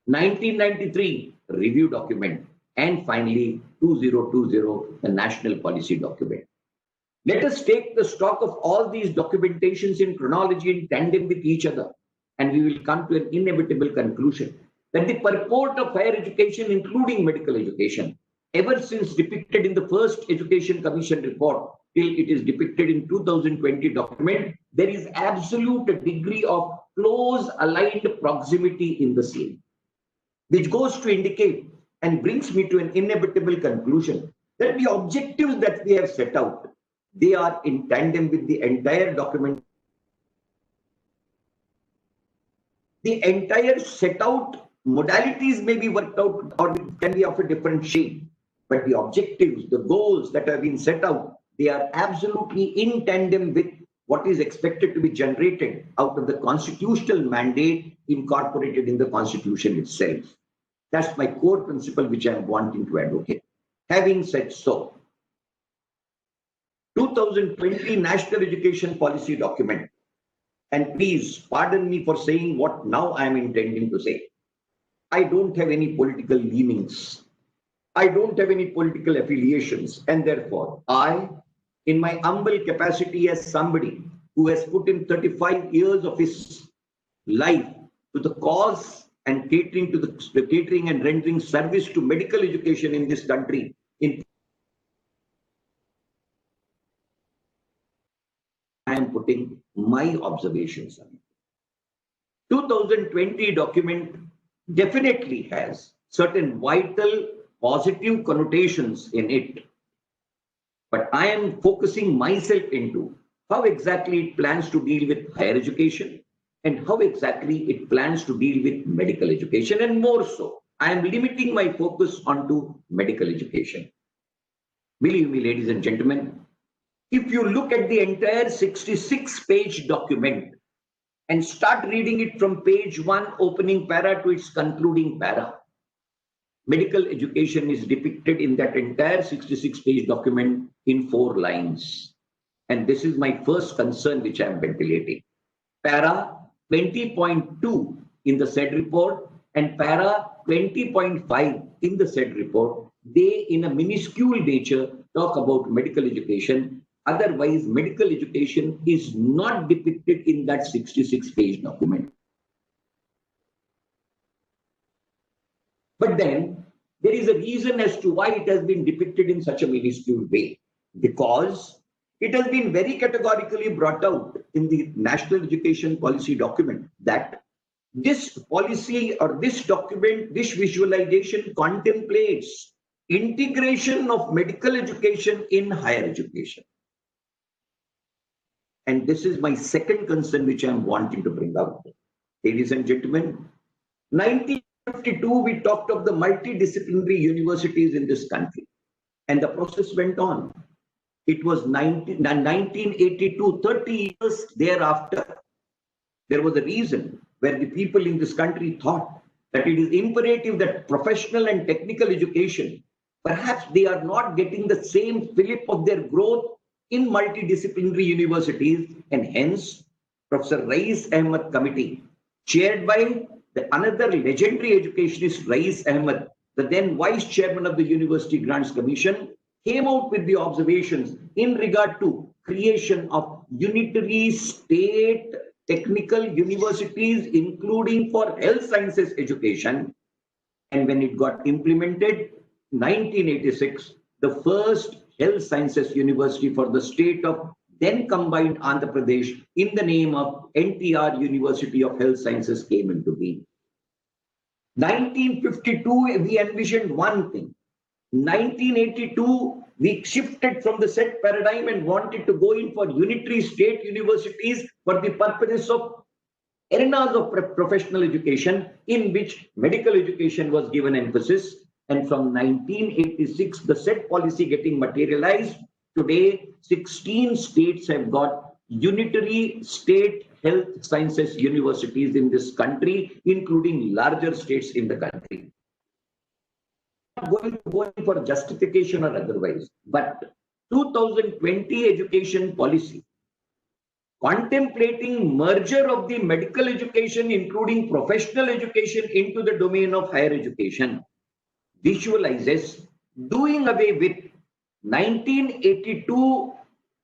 1993, review document. And finally, 2020, the National Policy document. Let us take the stock of all these documentations in chronology in tandem with each other, and we will come to an inevitable conclusion that the purport of higher education, including medical education, ever since depicted in the first Education Commission report till it is depicted in 2020 document, there is absolute degree of close aligned proximity in the same, which goes to indicate and brings me to an inevitable conclusion that the objectives that we have set out, they are in tandem with the entire document. The entire set out modalities may be worked out or can be of a different shape, but the objectives, the goals that have been set out, they are absolutely in tandem with what is expected to be generated out of the constitutional mandate incorporated in the Constitution itself. That's my core principle which I am wanting to advocate. Having said so, 2020 National Education Policy document, and please pardon me for saying what now I am intending to say. I don't have any political leanings. I don't have any political affiliations, and therefore I, in my humble capacity as somebody who has put in 35 years of his life to the cause and catering to the catering and rendering service to medical education in this country, I am putting my observations on it. 2020 document definitely has certain vital positive connotations in it, but I am focusing myself into how exactly it plans to deal with higher education and how exactly it plans to deal with medical education, and more so, I am limiting my focus onto medical education. Believe me, ladies and gentlemen, if you look at the entire 66-page document and start reading it from page 1 opening para to its concluding para, medical education is depicted in that entire 66-page document in 4 lines. And this is my first concern which I am ventilating. Para 20.2 in the said report and para 20.5 in the said report, they in a minuscule nature talk about medical education. Otherwise, medical education is not depicted in that 66-page document. But then there is a reason as to why it has been depicted in such a minuscule way, because it has been very categorically brought out in the National Education Policy document that this policy or this document, this visualization contemplates integration of medical education in higher education. And this is my second concern which I am wanting to bring out. Ladies and gentlemen, 1952, we talked of the multidisciplinary universities in this country, and the process went on. It was 1982, 30 years thereafter, there was a reason where the people in this country thought that it is imperative that professional and technical education, perhaps they are not getting the same fillip of their growth in multidisciplinary universities, and hence Professor Rais Ahmed Committee, chaired by another legendary educationist, Rais Ahmed, the then vice chairman of the University Grants Commission, came out with the observations in regard to creation of unitary state technical universities, including for health sciences education. And when it got implemented, 1986, the first health sciences university for the state of then combined Andhra Pradesh in the name of NTR University of Health Sciences came into being. 1952, we envisioned one thing. 1982, we shifted from the set paradigm and wanted to go in for unitary state universities for the purposes of arenas of professional education in which medical education was given emphasis. And from 1986, the said policy getting materialized, today 16 states have got unitary state health sciences universities in this country, including larger states in the country. Not going for justification or otherwise, but 2020 education policy contemplating merger of the medical education, including professional education, into the domain of higher education, visualizes doing away with 1982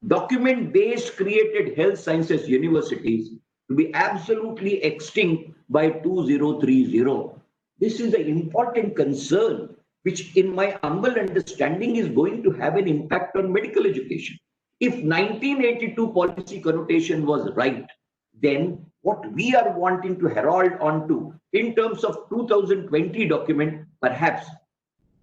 document-based created health sciences universities to be absolutely extinct by 2030. This is an important concern, which in my humble understanding is going to have an impact on medical education. If 1982 policy connotation was right, then what we are wanting to herald onto in terms of 2020 document, perhaps,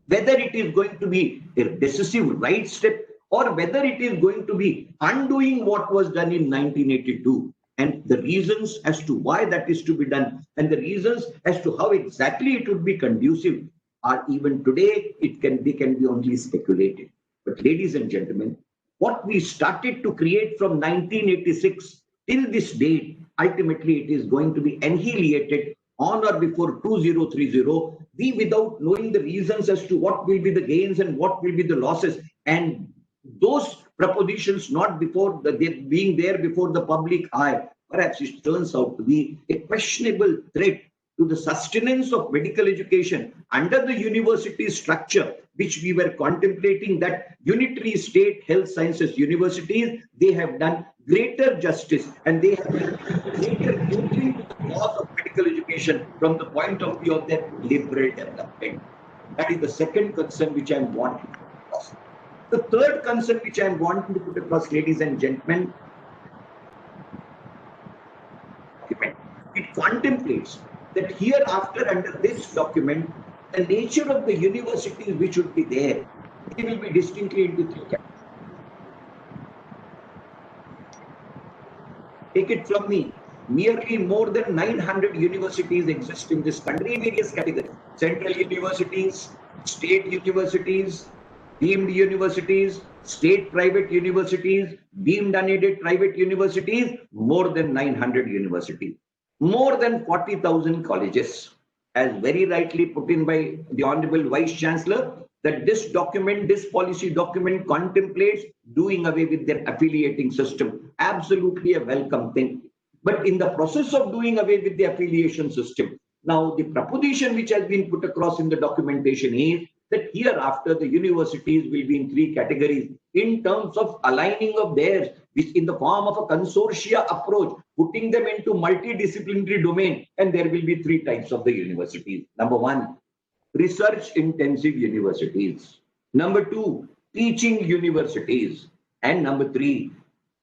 whether it is going to be a decisive right step or whether it is going to be undoing what was done in 1982, and the reasons as to why that is to be done and the reasons as to how exactly it would be conducive are even today, they can be only speculated. But ladies and gentlemen, what we started to create from 1986 till this date, ultimately it is going to be annihilated on or before 2030. We, without knowing the reasons as to what will be the gains and what will be the losses, and those propositions not before being there before the public eye, perhaps it turns out to be a questionable threat to the sustenance of medical education under the university structure, which we were contemplating, that unitary state health sciences universities, they have done greater justice and they have done greater duty to the cause of medical education from the point of view of their liberal development. That is the second concern which I am wanting to put across. The third concern which I am wanting to put across, ladies and gentlemen, it contemplates that hereafter under this document, the nature of the universities which would be there, they will be distinctly into three categories. Take it from me, nearly more than 900 universities exist in this country in various categories. Central universities, state universities, deemed universities, state private universities, deemed unaided private universities, more than 900 universities. More than 40,000 colleges, as very rightly put in by the Honorable Vice Chancellor, that this document, this policy document contemplates doing away with their affiliating system. Absolutely a welcome thing. But in the process of doing away with the affiliation system, now the proposition which has been put across in the documentation is that hereafter the universities will be in three categories in terms of aligning of theirs, which in the form of a consortia approach, putting them into multidisciplinary domain, and there will be three types of the universities. Number one, research intensive universities. Number two, teaching universities. And number three,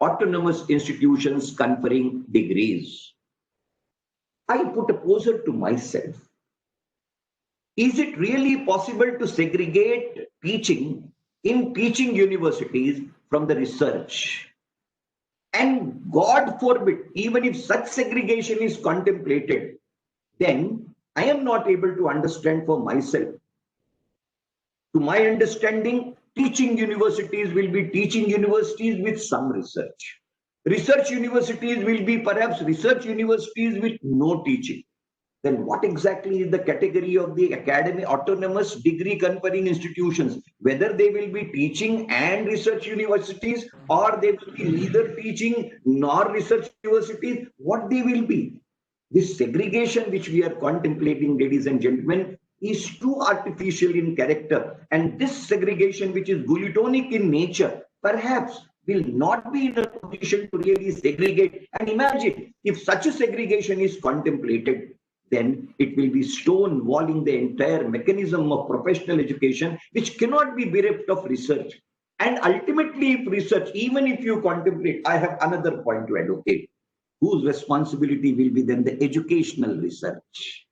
autonomous institutions conferring degrees. I put a poser to myself. Is it really possible to segregate teaching in teaching universities from the research? And God forbid, even if such segregation is contemplated, then I am not able to understand for myself. To my understanding, teaching universities will be teaching universities with some research. Research universities will be perhaps research universities with no teaching. Then what exactly is the category of the academy autonomous degree conferring institutions? Whether they will be teaching and research universities, or they will be neither teaching nor research universities, what they will be? This segregation which we are contemplating, ladies and gentlemen, is too artificial in character. And this segregation, which is gluttonic in nature, perhaps will not be in a position to really segregate. And imagine if such a segregation is contemplated, then it will be stonewalling the entire mechanism of professional education, which cannot be bereft of research. And ultimately, if research, even if you contemplate, I have another point to advocate, whose responsibility will be then the educational research,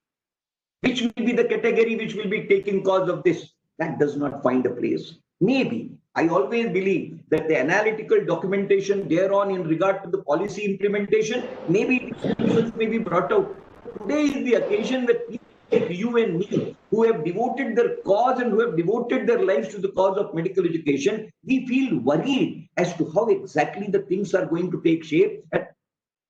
which will be the category which will be taking cause of this. That does not find a place. Maybe, I always believe that the analytical documentation thereon in regard to the policy implementation, maybe research may be brought out. Today is the occasion that people like you and me, who have devoted their cause and who have devoted their lives to the cause of medical education, we feel worried as to how exactly the things are going to take shape. And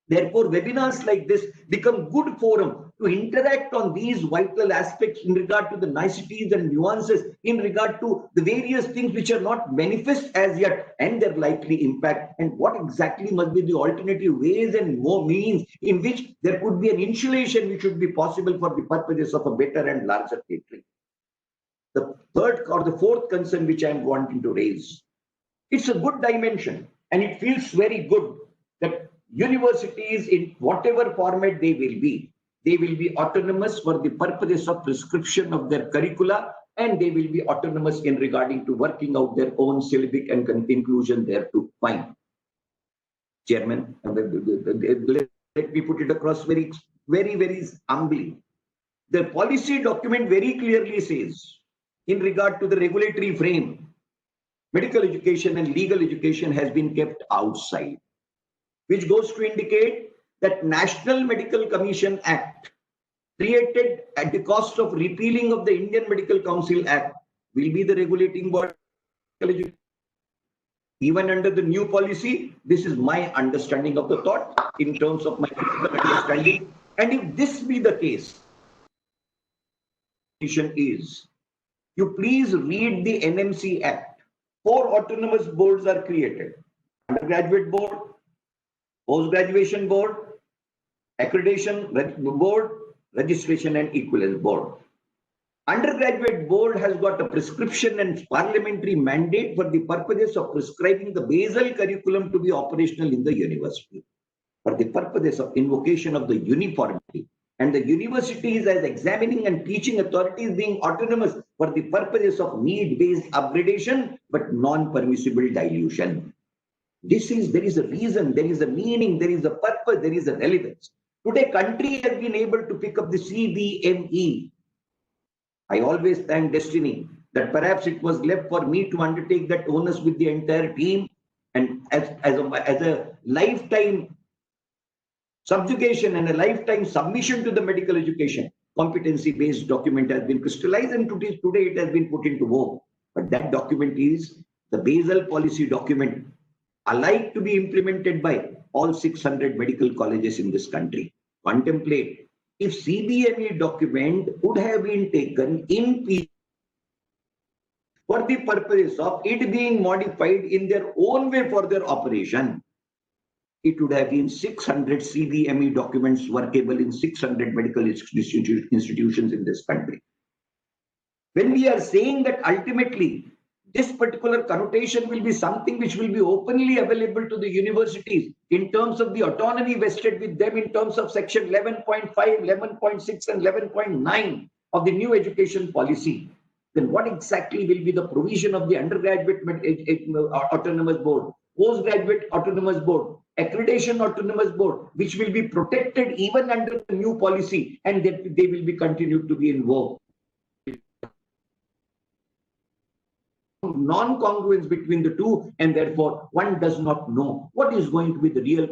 therefore, webinars like this become good forum to interact on these vital aspects in regard to the niceties and nuances, in regard to the various things which are not manifest as yet and their likely impact, and what exactly must be the alternative ways and more means in which there could be an insulation which should be possible for the purposes of a better and larger catering. The third or the fourth concern which I am wanting to raise, it's a good dimension. And it feels very good that universities, in whatever format they will be autonomous for the purposes of prescription of their curricula, and they will be autonomous in regarding to working out their own syllabic and inclusion thereto. Fine. Chairman, let me put it across very humbly. The policy document very clearly says, in regard to the regulatory frame, medical education and legal education has been kept outside, which goes to indicate that National Medical Commission Act, created at the cost of repealing of the Indian Medical Council Act, will be the regulating body. Even under the new policy, this is my understanding of the thought in terms of my understanding. And if this be the case, is you please read the NMC Act. 4 autonomous boards are created: undergraduate board, post-graduation board, accreditation board, registration and equivalence board. Undergraduate board has got a prescription and parliamentary mandate for the purposes of prescribing the basal curriculum to be operational in the university, for the purposes of invocation of the uniformity. And the universities as examining and teaching authorities being autonomous for the purposes of need-based upgradation, but non-permissible dilution. There is a reason, there is a meaning, there is a purpose, there is a relevance. Today, country has been able to pick up the CBME. I always thank destiny that perhaps it was left for me to undertake that onus with the entire team, and as a lifetime subjugation and a lifetime submission to the medical education competency-based document has been crystallized, and today it has been put into vogue. But that document is the basal policy document, alike to be implemented by all 600 medical colleges in this country. Contemplate if CBME document would have been taken in peace for the purpose of it being modified in their own way for their operation, it would have been 600 CBME documents workable in 600 medical institutions in this country. When we are saying that ultimately this particular connotation will be something which will be openly available to the universities in terms of the autonomy vested with them in terms of section 11.5, 11.6 and 11.9 of the new education policy, then what exactly will be the provision of the undergraduate autonomous board, postgraduate autonomous board, accreditation autonomous board, which will be protected even under the new policy, and that they will be continued to be in vogue. Non-congruence between the two, and therefore one does not know what is going to be the real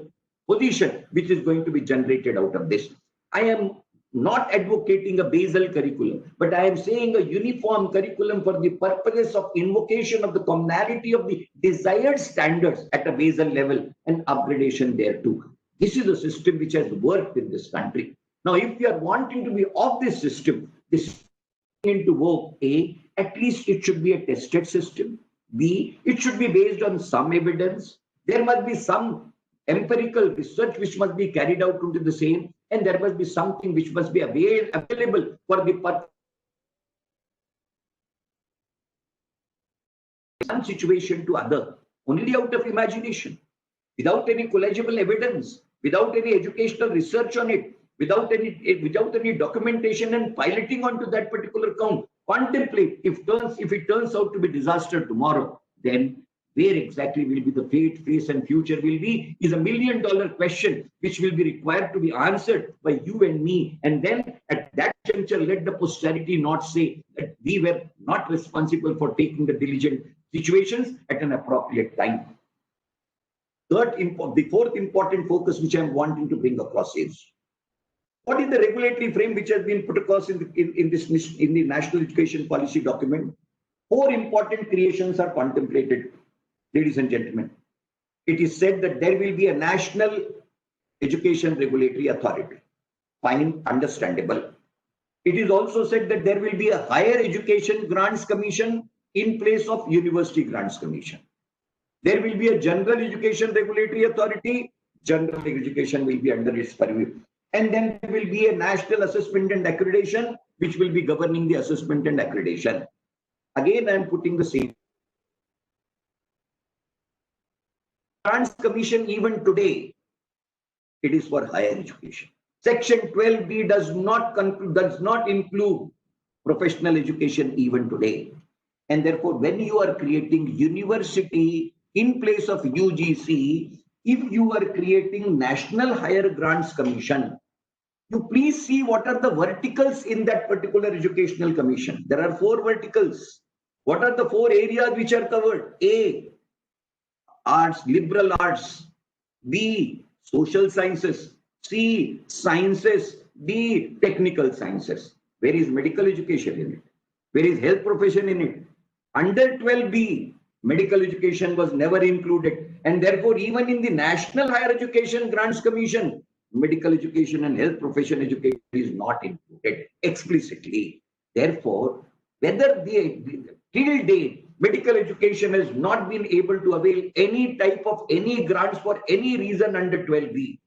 position which is going to be generated out of this. I am not advocating a basal curriculum, but I am saying a uniform curriculum for the purposes of invocation of the commonality of the desired standards at a basal level and upgradation thereto. This is a system which has worked in this country. Now, if you are wanting to be of this system, this into vogue, A, at least it should be a tested system. B, it should be based on some evidence. There must be some empirical research which must be carried out into the same, and there must be something which must be available for the purpose. One situation to other, only out of imagination, without any collegible evidence, without any educational research on it, without any documentation and piloting onto that particular count. Contemplate if it turns out to be disaster tomorrow, then where exactly will be the fate, face, and future will be is $1 million question which will be required to be answered by you and me. And then at that juncture, let the posterity not say that we were not responsible for taking the diligent situations at an appropriate time. The fourth important focus which I'm wanting to bring across is, what is the regulatory frame which has been put across in the National Education Policy document? 4 important creations are contemplated, ladies and gentlemen. It is said that there will be a National Education Regulatory Authority. Fine, understandable. It is also said that there will be a Higher Education Grants Commission in place of University Grants Commission. There will be a General Education Regulatory Authority. General education will be under its purview. And then there will be a National Assessment and Accreditation, which will be governing the assessment and accreditation. Again, I am putting the same. Grants Commission even today, it is for higher education. Section 12B does not include professional education even today. And therefore, when you are creating university in place of UGC, if you are creating National Higher Grants Commission, you please see what are the verticals in that particular educational commission. There are 4 verticals. What are the 4 areas which are covered? A, arts, liberal arts. B, social sciences. C, sciences. D, technical sciences. Where is medical education in it? Where is health profession in it? Under 12B, medical education was never included. And therefore, even in the National Higher Education Grants Commission, medical education and health profession education is not included explicitly. Therefore, whether till date, medical education has not been able to avail any type of any grants for any reason under 12B.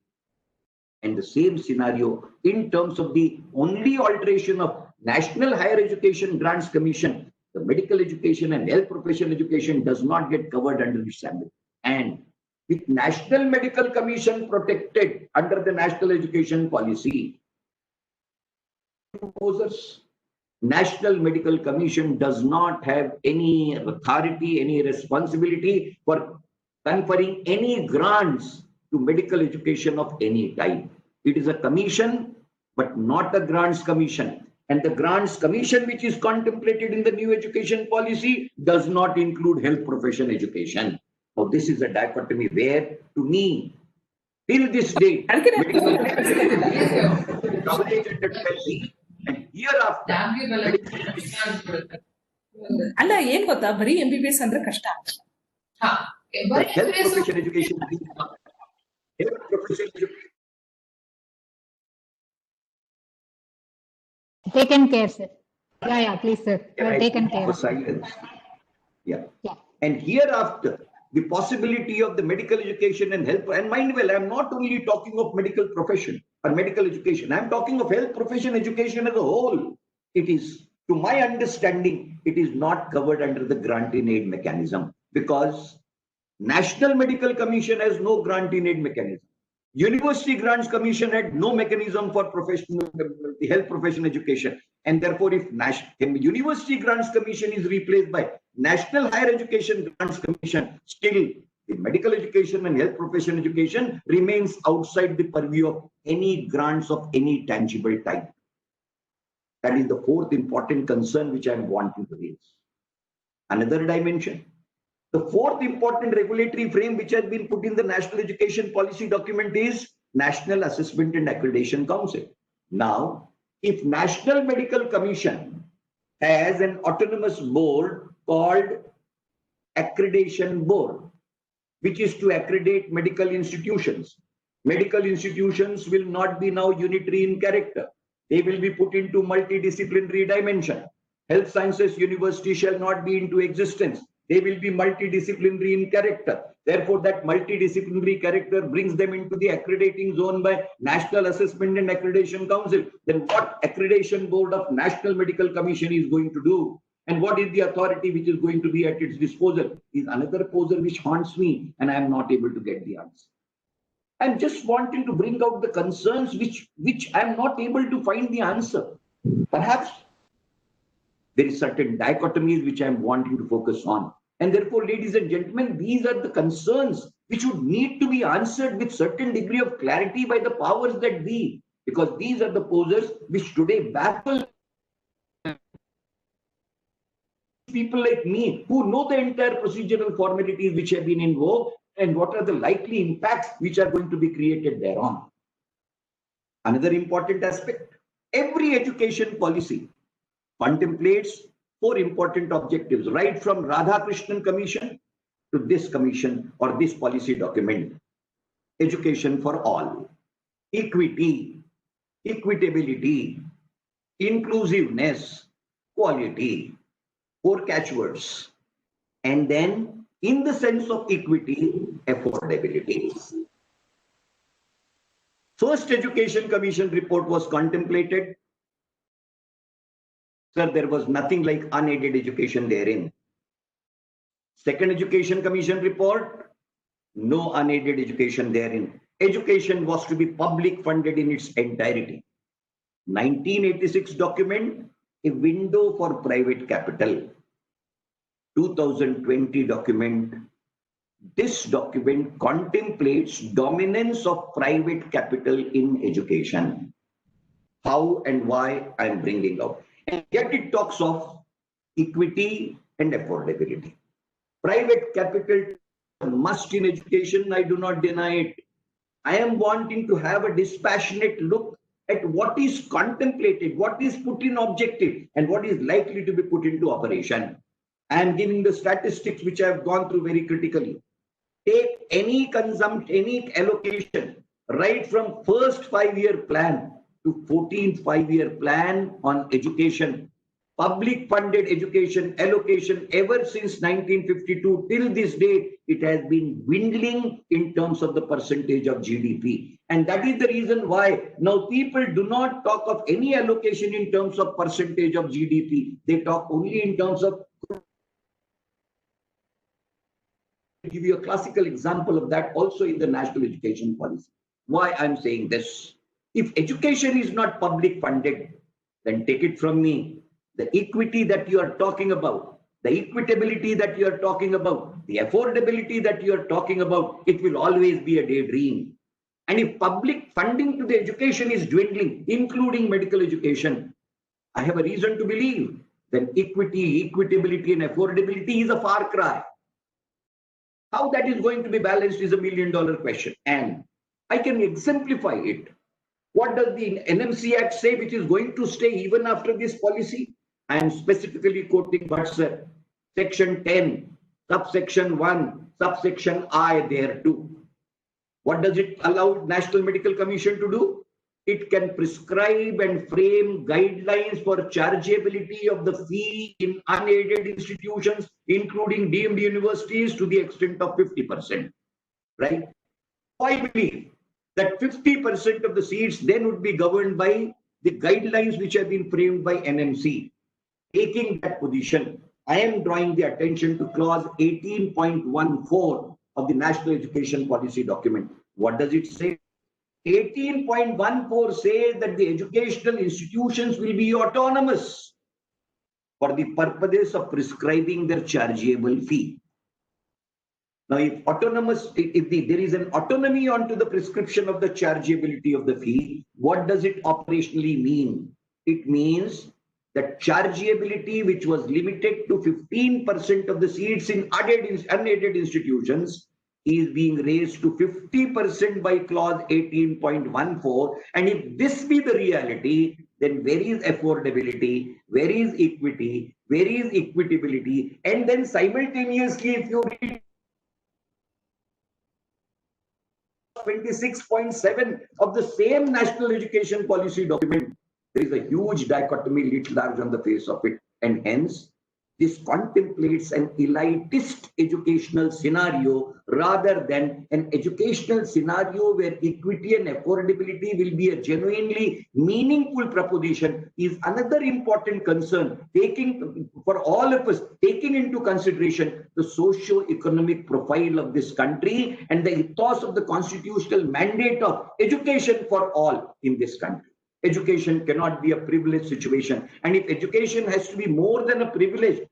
And the same scenario in terms of the only alteration of National Higher Education Grants Commission, the medical education and health profession education does not get covered under this ambit. And with National Medical Commission protected under the National Education Policy, proposers, National Medical Commission does not have any authority, any responsibility for conferring any grants to medical education of any type. It is a commission, but not a grants commission. And the grants commission, which is contemplated in the new education policy, does not include health profession education. Now, this is a dichotomy where, to me, till this day, medical education is coverage under 12B, and hereafter, ಅಲ್ಲ ಏನ್ ಗೊತ್ತಾ ಬರೀ MBBS ಅಂದ್ರೆ ಕಷ್ಟ. health profession education, health profession education. Taken care, sir. Yeah, please, sir. Taken care. Silence. Yeah. And hereafter, the possibility of the medical education and health, and mind well, I'm not only talking of medical profession or medical education, I'm talking of health profession education as a whole. It is, to my understanding, it is not covered under the grant in aid mechanism because National Medical Commission has no grant in aid mechanism. University Grants Commission had no mechanism for professional health profession education. And therefore, if University Grants Commission is replaced by National Higher Education Grants Commission, still the medical education and health profession education remains outside the purview of any grants of any tangible type. That is the 4th important concern which I am wanting to raise. Another dimension. The 4th important regulatory frame which has been put in the National Education Policy document is National Assessment and Accreditation Council. Now, if National Medical Commission has an autonomous board called Accreditation Board, which is to accredit medical institutions will not be now unitary in character. They will be put into multidisciplinary dimension. Health Sciences University shall not be into existence. They will be multidisciplinary in character. Therefore, that multidisciplinary character brings them into the accrediting zone by National Assessment and Accreditation Council. Then what Accreditation Board of National Medical Commission is going to do? And what is the authority which is going to be at its disposal? Is another puzzle which haunts me and I am not able to get the answer. I'm just wanting to bring out the concerns which I am not able to find the answer. Perhaps there is certain dichotomies which I am wanting to focus on. And therefore, ladies and gentlemen, these are the concerns which would need to be answered with certain degree of clarity by the powers that be, because these are the posers which today baffle people like me who know the entire procedural formalities which have been invoked and what are the likely impacts which are going to be created thereon. Another important aspect, every education policy contemplates 4 important objectives, right from Radhakrishnan Commission to this commission or this policy document. Education for all, equity, equitability, inclusiveness, quality, 4 catchwords. And then in the sense of equity, affordability. First Education Commission report was contemplated. Sir, there was nothing like unaided education therein. Second Education Commission report, No unaided education therein. Education was to be public funded in its entirety. 1986 document, a window for private capital. 2020 document, this document contemplates dominance of private capital in education. How and why I am bringing out. And yet it talks of equity and affordability. Private capital must in education, I do not deny it. I am wanting to have a dispassionate look at what is contemplated, what is put in objective, and what is likely to be put into operation. I am giving the statistics which I have gone through very critically. Take any consumption, any allocation, right from first 5-year plan to 14th 5-year plan on education. Public funded education allocation ever since 1952 till this day, it has been dwindling in terms of the percentage of GDP. And that is the reason why now people do not talk of any allocation in terms of percentage of GDP. They talk only in terms of. I'll give you a classical example of that also in the national education policy. Why I'm saying this? If education is not public funded, then take it from me. The equity that you are talking about, the equitability that you are talking about, the affordability that you are talking about, it will always be a daydream. And if public funding to the education is dwindling, including medical education, I have a reason to believe that equity, equitability, and affordability is a far cry. How that is going to be balanced is $1 million question. And I can exemplify it. What does the NMC Act say, which is going to stay even after this policy? I am specifically quoting what's section 10, subsection 1, subsection I there too. What does it allow National Medical Commission to do? It can prescribe and frame guidelines for chargeability of the fee in unaided institutions, including deemed universities, to the extent of 50%. Right? I believe that 50% of the seats then would be governed by the guidelines which have been framed by NMC. Taking that position, I am drawing the attention to clause 18.14 of the National Education Policy document. What does it say? 18.14 says that the educational institutions will be autonomous for the purposes of prescribing their chargeable fee. Now, if there is an autonomy onto the prescription of the chargeability of the fee, what does it operationally mean? It means that chargeability, which was limited to 15% of the seats in unaided institutions, is being raised to 50% by clause 18.14. And if this be the reality, then where is affordability? Where is equity? Where is equitability? And then simultaneously, if you read 26.7 of the same National Education Policy document, there is a huge dichotomy lit large on the face of it. And hence, this contemplates an elitist educational scenario rather than an educational scenario where equity and affordability will be a genuinely meaningful proposition is another important concern, for all of us, taking into consideration the socio-economic profile of this country and the ethos of the constitutional mandate of education for all in this country. Education cannot be a privileged situation. And if education has to be more than a privilege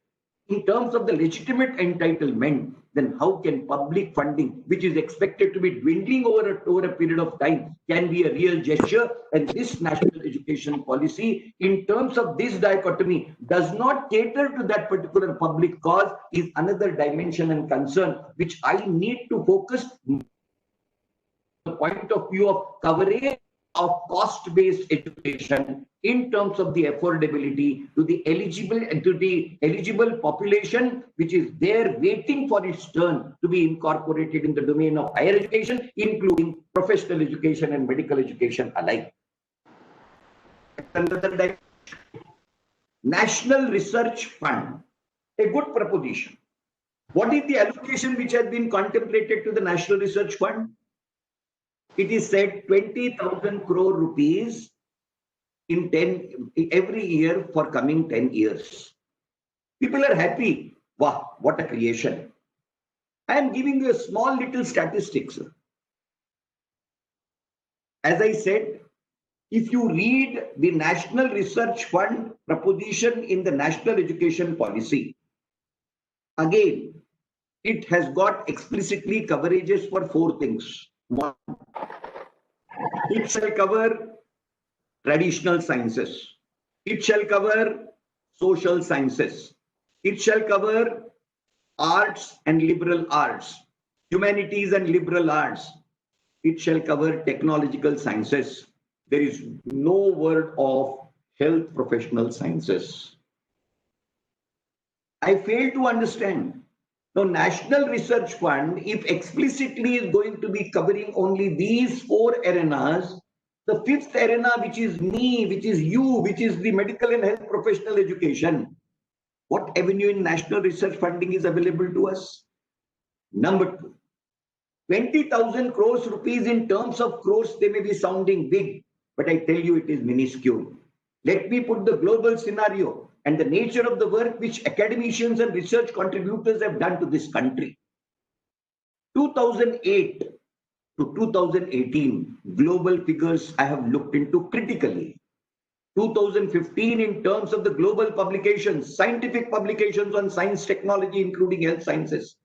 in terms of the legitimate entitlement, then how can public funding, which is expected to be dwindling over a period of time, can be a real gesture? And this national education policy, in terms of this dichotomy, does not cater to that particular public cause, is another dimension and concern, which I need to focus from the point of view of coverage of cost-based education in terms of the affordability to the eligible population, which is there waiting for its turn to be incorporated in the domain of higher education, including professional education and medical education alike. Another dimension. National Research Fund, a good proposition. What is the allocation which has been contemplated to the National Research Fund? It is said 20,000 crore rupees in every year for coming 10 years. People are happy. Wow, what a creation. I am giving you a small little statistics. As I said, if you read the National Research Fund proposition in the National Education Policy, again, it has got explicitly coverages for 4 things. 1, it shall cover traditional sciences. It shall cover social sciences. It shall cover arts and liberal arts, humanities and liberal arts. It shall cover technological sciences. There is no word of health professional sciences. I fail to understand. Now, National Research Fund, if explicitly is going to be covering only these 4 arenas, the 5th arena, which is me, which is you, which is the medical and health professional education, what avenue in national research funding is available to us? Number 2, 20,000 crores rupees in terms of crores, they may be sounding big, but I tell you it is minuscule. Let me put the global scenario and the nature of the work which academicians and research contributors have done to this country. 2008 to 2018, global figures I have looked into critically. 2015 in terms of the global publications, scientific publications on science, technology, including health sciences,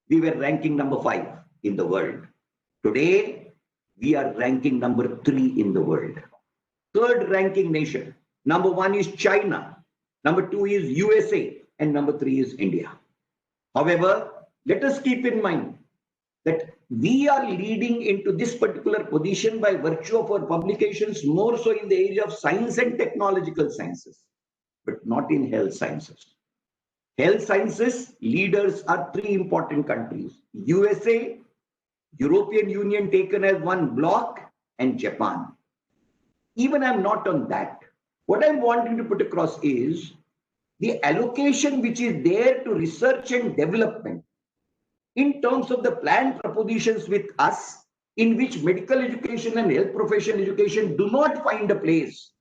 we were ranking number 5 in the world. Today, we are ranking number 3 in the world. 3rd ranking nation. Number 1 is China. Number 2 is USA. And number 3 is India. However, let us keep in mind that we are leading into this particular position by virtue of our publications more so in the area of science and technological sciences, but not in health sciences. Health sciences leaders are 3 important countries: USA, European Union taken as one bloc, and Japan. Even I'm not on that. What I'm wanting to put across is the allocation which is there to research and development in terms of the planned propositions with us, in which medical education and health profession education do not find a place.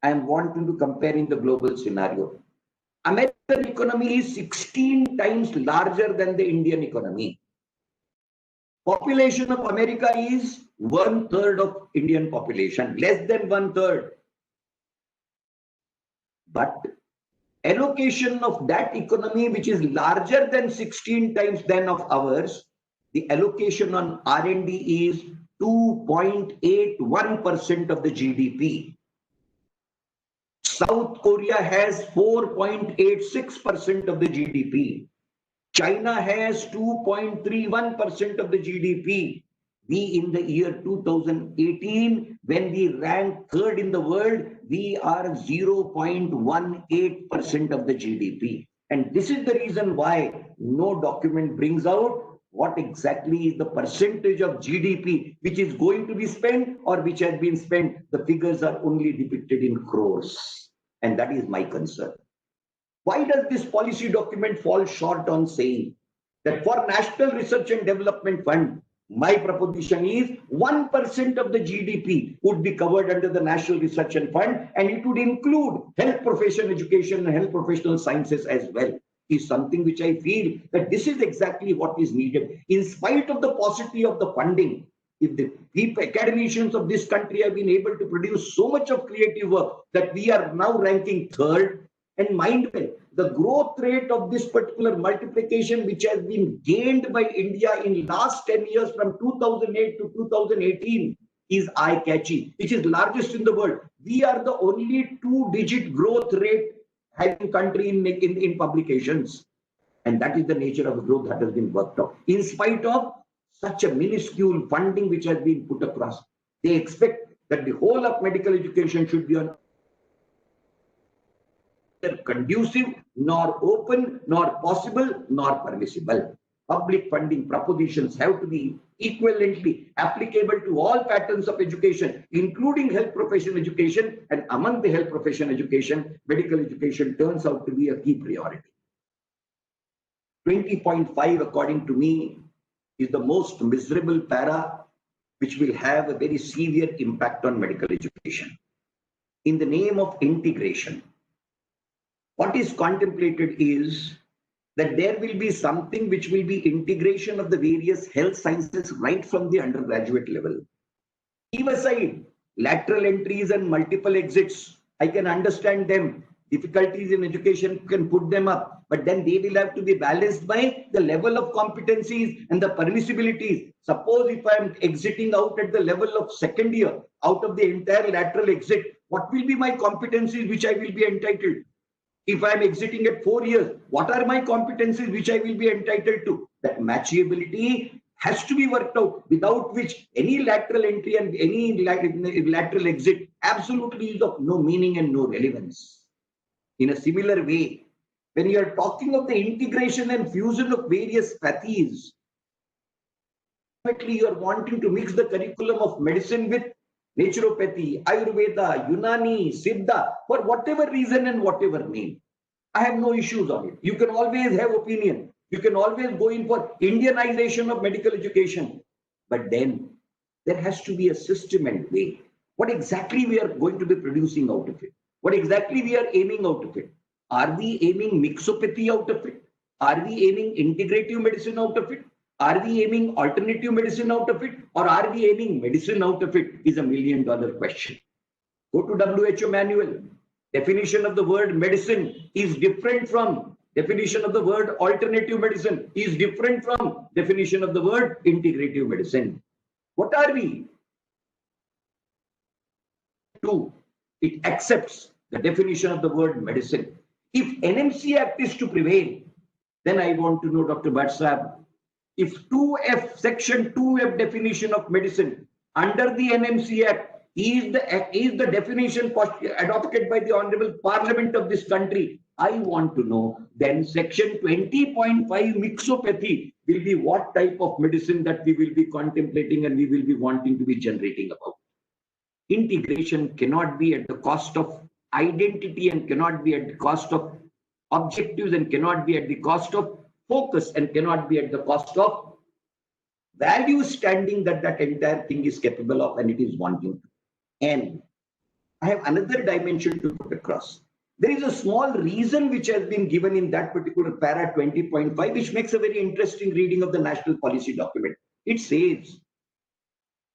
I am wanting to compare in the global scenario. American economy is 16 times larger than the Indian economy. Population of America is 1/3 of Indian population, less than 1/3. But allocation of that economy, which is larger than 16 times than of ours, the allocation on R&D is 2.81% of the GDP. South Korea has 4.86% of the GDP. China has 2.31% of the GDP. We in the year 2018, when we rank 3rd in the world, we are 0.18% of the GDP. And this is the reason why no document brings out what exactly is the percentage of GDP which is going to be spent or which has been spent. The figures are only depicted in crores. And that is my concern. Why does this policy document fall short on saying that for National Research and Development Fund, my proposition is 1% of the GDP would be covered under the National Research and Fund, and it would include health profession education and health professional sciences as well, is something which I feel that this is exactly what is needed. In spite of the paucity of the funding, if the academicians of this country have been able to produce so much of creative work that we are now ranking 3rd, and mind well, the growth rate of this particular multiplication which has been gained by India in last 10 years from 2008 to 2018 is eye-catching, which is largest in the world. We are the only 2-digit growth rate having country in publications. And that is the nature of the growth that has been worked out. In spite of such a minuscule funding which has been put across, they expect that the whole of medical education should be on conducive, nor open, nor possible, nor permissible. Public funding propositions have to be equivalently applicable to all patterns of education, including health profession education, and among the health profession education, medical education turns out to be a key priority. 20.5, according to me, is the most miserable para which will have a very severe impact on medical education. In the name of integration, what is contemplated is that there will be something which will be integration of the various health sciences right from the undergraduate level. Leave aside lateral entries and multiple exits. I can understand them. Difficulties in education can put them up, but then they will have to be balanced by the level of competencies and the permissibilities. Suppose if I am exiting out at the level of second year, out of the entire lateral exit, what will be my competencies which I will be entitled? If I am exiting at 4 years, what are my competencies which I will be entitled to? That matchability has to be worked out, without which any lateral entry and any lateral exit absolutely is of no meaning and no relevance. In a similar way, when you are talking of the integration and fusion of various pathies, you are wanting to mix the curriculum of medicine with naturopathy, Ayurveda, Unani, Siddha, for whatever reason and whatever name. I have no issues on it. You can always have opinion. You can always go in for Indianization of medical education. But then there has to be a system and way. What exactly we are going to be producing out of it? What exactly we are aiming out of it? Are we aiming mixopathy out of it? Are we aiming integrative medicine out of it? Are we aiming alternative medicine out of it? Or are we aiming medicine out of it? Is $1 million question. Go to WHO manual. Definition of the word medicine is different from definition of the word alternative medicine, is different from definition of the word integrative medicine. What are we? 2. It accepts the definition of the word medicine. If NMC Act is to prevail, then I want to know, Dr. Bhatt, if 2F, section 2F definition of medicine under the NMC Act is the definition adopted by the Honorable Parliament of this country, I want to know then section 20.5 mixopathy will be what type of medicine that we will be contemplating and we will be wanting to be generating about. Integration cannot be at the cost of identity and cannot be at the cost of objectives and cannot be at the cost of focus and cannot be at the cost of value standing that that entire thing is capable of and it is wanting to. And I have another dimension to put across. There is a small reason which has been given in that particular para 20.5, which makes a very interesting reading of the national policy document. It says,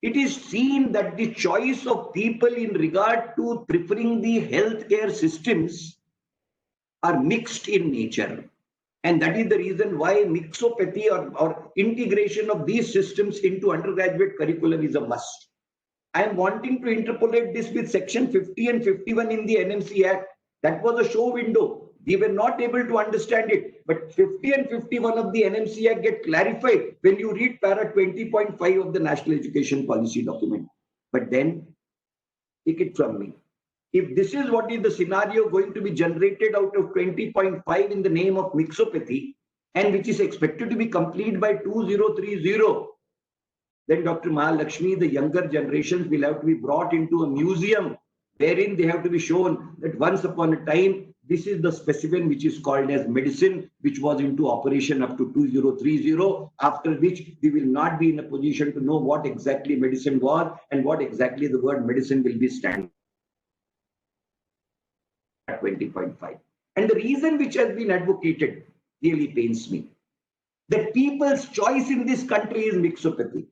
it is seen that the choice of people in regard to preferring the healthcare systems are mixed in nature. And that is the reason why mixopathy or integration of these systems into undergraduate curriculum is a must. I am wanting to interpolate this with section 50 and 51 in the NMC Act. That was a show window. We were not able to understand it. But 50 and 51 of the NMC Act get clarified when you read para 20.5 of the National Education Policy document. But then, take it from me. If this is what is the scenario going to be generated out of 20.5 in the name of mixopathy, and which is expected to be complete by 2030, then Dr. Mahalakshmi, the younger generations will have to be brought into a museum wherein they have to be shown that once upon a time, this is the specimen which is called as medicine, which was into operation up to 2030, after which we will not be in a position to know what exactly medicine was and what exactly the word medicine will be standing at 20.5. And the reason which has been advocated really pains me. The people's choice in this country is mixopathy.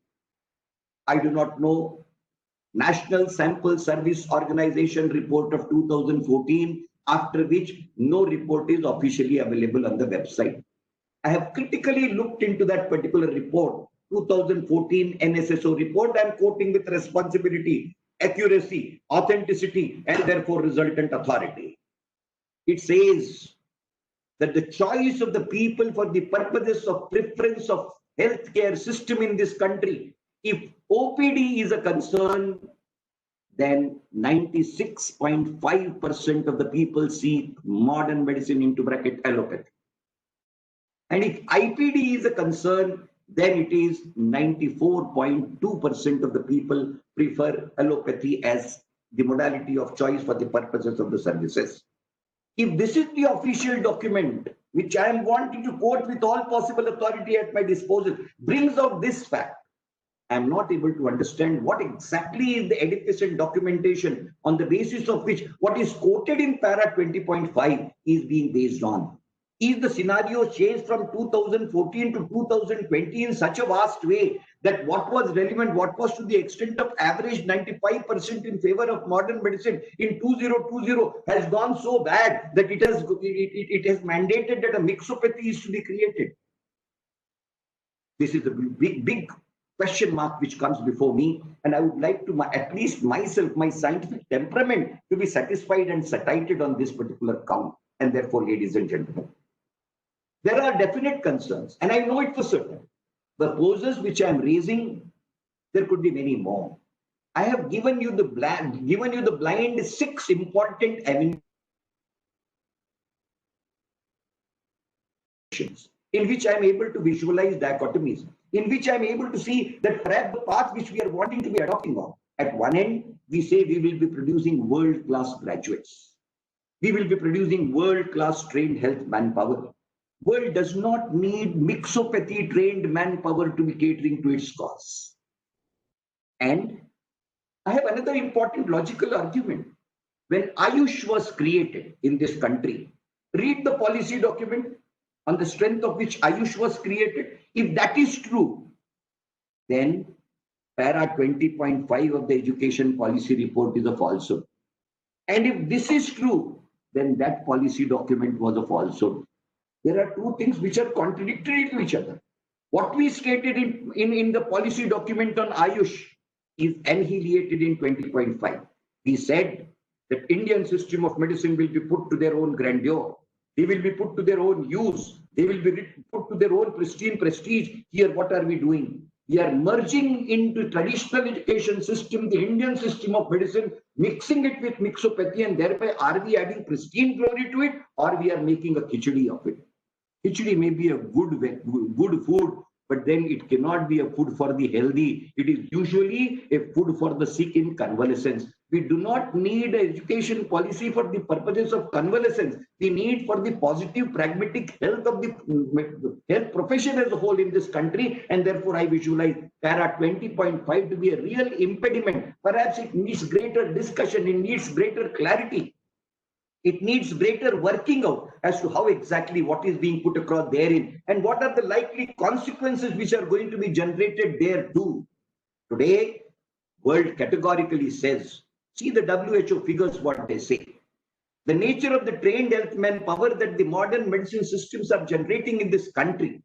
I do not know National Sample Service Organization report of 2014, after which no report is officially available on the website. I have critically looked into that particular report, 2014 NSSO report. I am quoting with responsibility, accuracy, authenticity, and therefore resultant authority. It says that the choice of the people for the purposes of preference of healthcare system in this country, if OPD is a concern, then 96.5% of the people seek modern medicine into bracket allopathy. And if IPD is a concern, then it is 94.2% of the people prefer allopathy as the modality of choice for the purposes of the services. If this is the official document, which I am wanting to quote with all possible authority at my disposal, brings out this fact, I am not able to understand what exactly is the edifice and documentation on the basis of which what is quoted in para 20.5 is being based on. Is the scenario changed from 2014 to 2020 in such a vast way that what was relevant, what was to the extent of average 95% in favor of modern medicine in 2020 has gone so bad that it has mandated that a mixopathy is to be created? This is the big question mark which comes before me, and I would like to, at least myself, my scientific temperament, to be satisfied and satiated on this particular count. And therefore, ladies and gentlemen, there are definite concerns, and I know it for certain. The poses which I am raising, there could be many more. I have given you the blind 6 important avenues in which I am able to visualize dichotomies, in which I am able to see that perhaps the path which we are wanting to be adopting on. At one end, we say we will be producing world-class graduates. We will be producing world-class trained health manpower. World does not need mixopathy trained manpower to be catering to its cause. And I have another important logical argument. When Ayush was created in this country, read the policy document on the strength of which Ayush was created. If that is true, then para 20.5 of the education policy report is a falsehood. And if this is true, then that policy document was a falsehood. There are two things which are contradictory to each other. What we stated in the policy document on Ayush is annihilated in 20.5. We said that Indian system of medicine will be put to their own grandeur. They will be put to their own use. They will be put to their own pristine prestige. Here, what are we doing? We are merging into traditional education system, the Indian system of medicine, mixing it with mixopathy, and thereby are we adding pristine glory to it, or we are making a khichdi of it? Khichdi may be a good food, but then it cannot be a food for the healthy. It is usually a food for the sick in convalescence. We do not need an education policy for the purposes of convalescence. We need for the positive, pragmatic health of the health profession as a whole in this country. And therefore, I visualize para 20.5 to be a real impediment. Perhaps it needs greater discussion. It needs greater clarity. It needs greater working out as to how exactly what is being put across therein and what are the likely consequences which are going to be generated there too. Today, world categorically says, see the WHO figures what they say. The nature of the trained health manpower that the modern medicine systems are generating in this country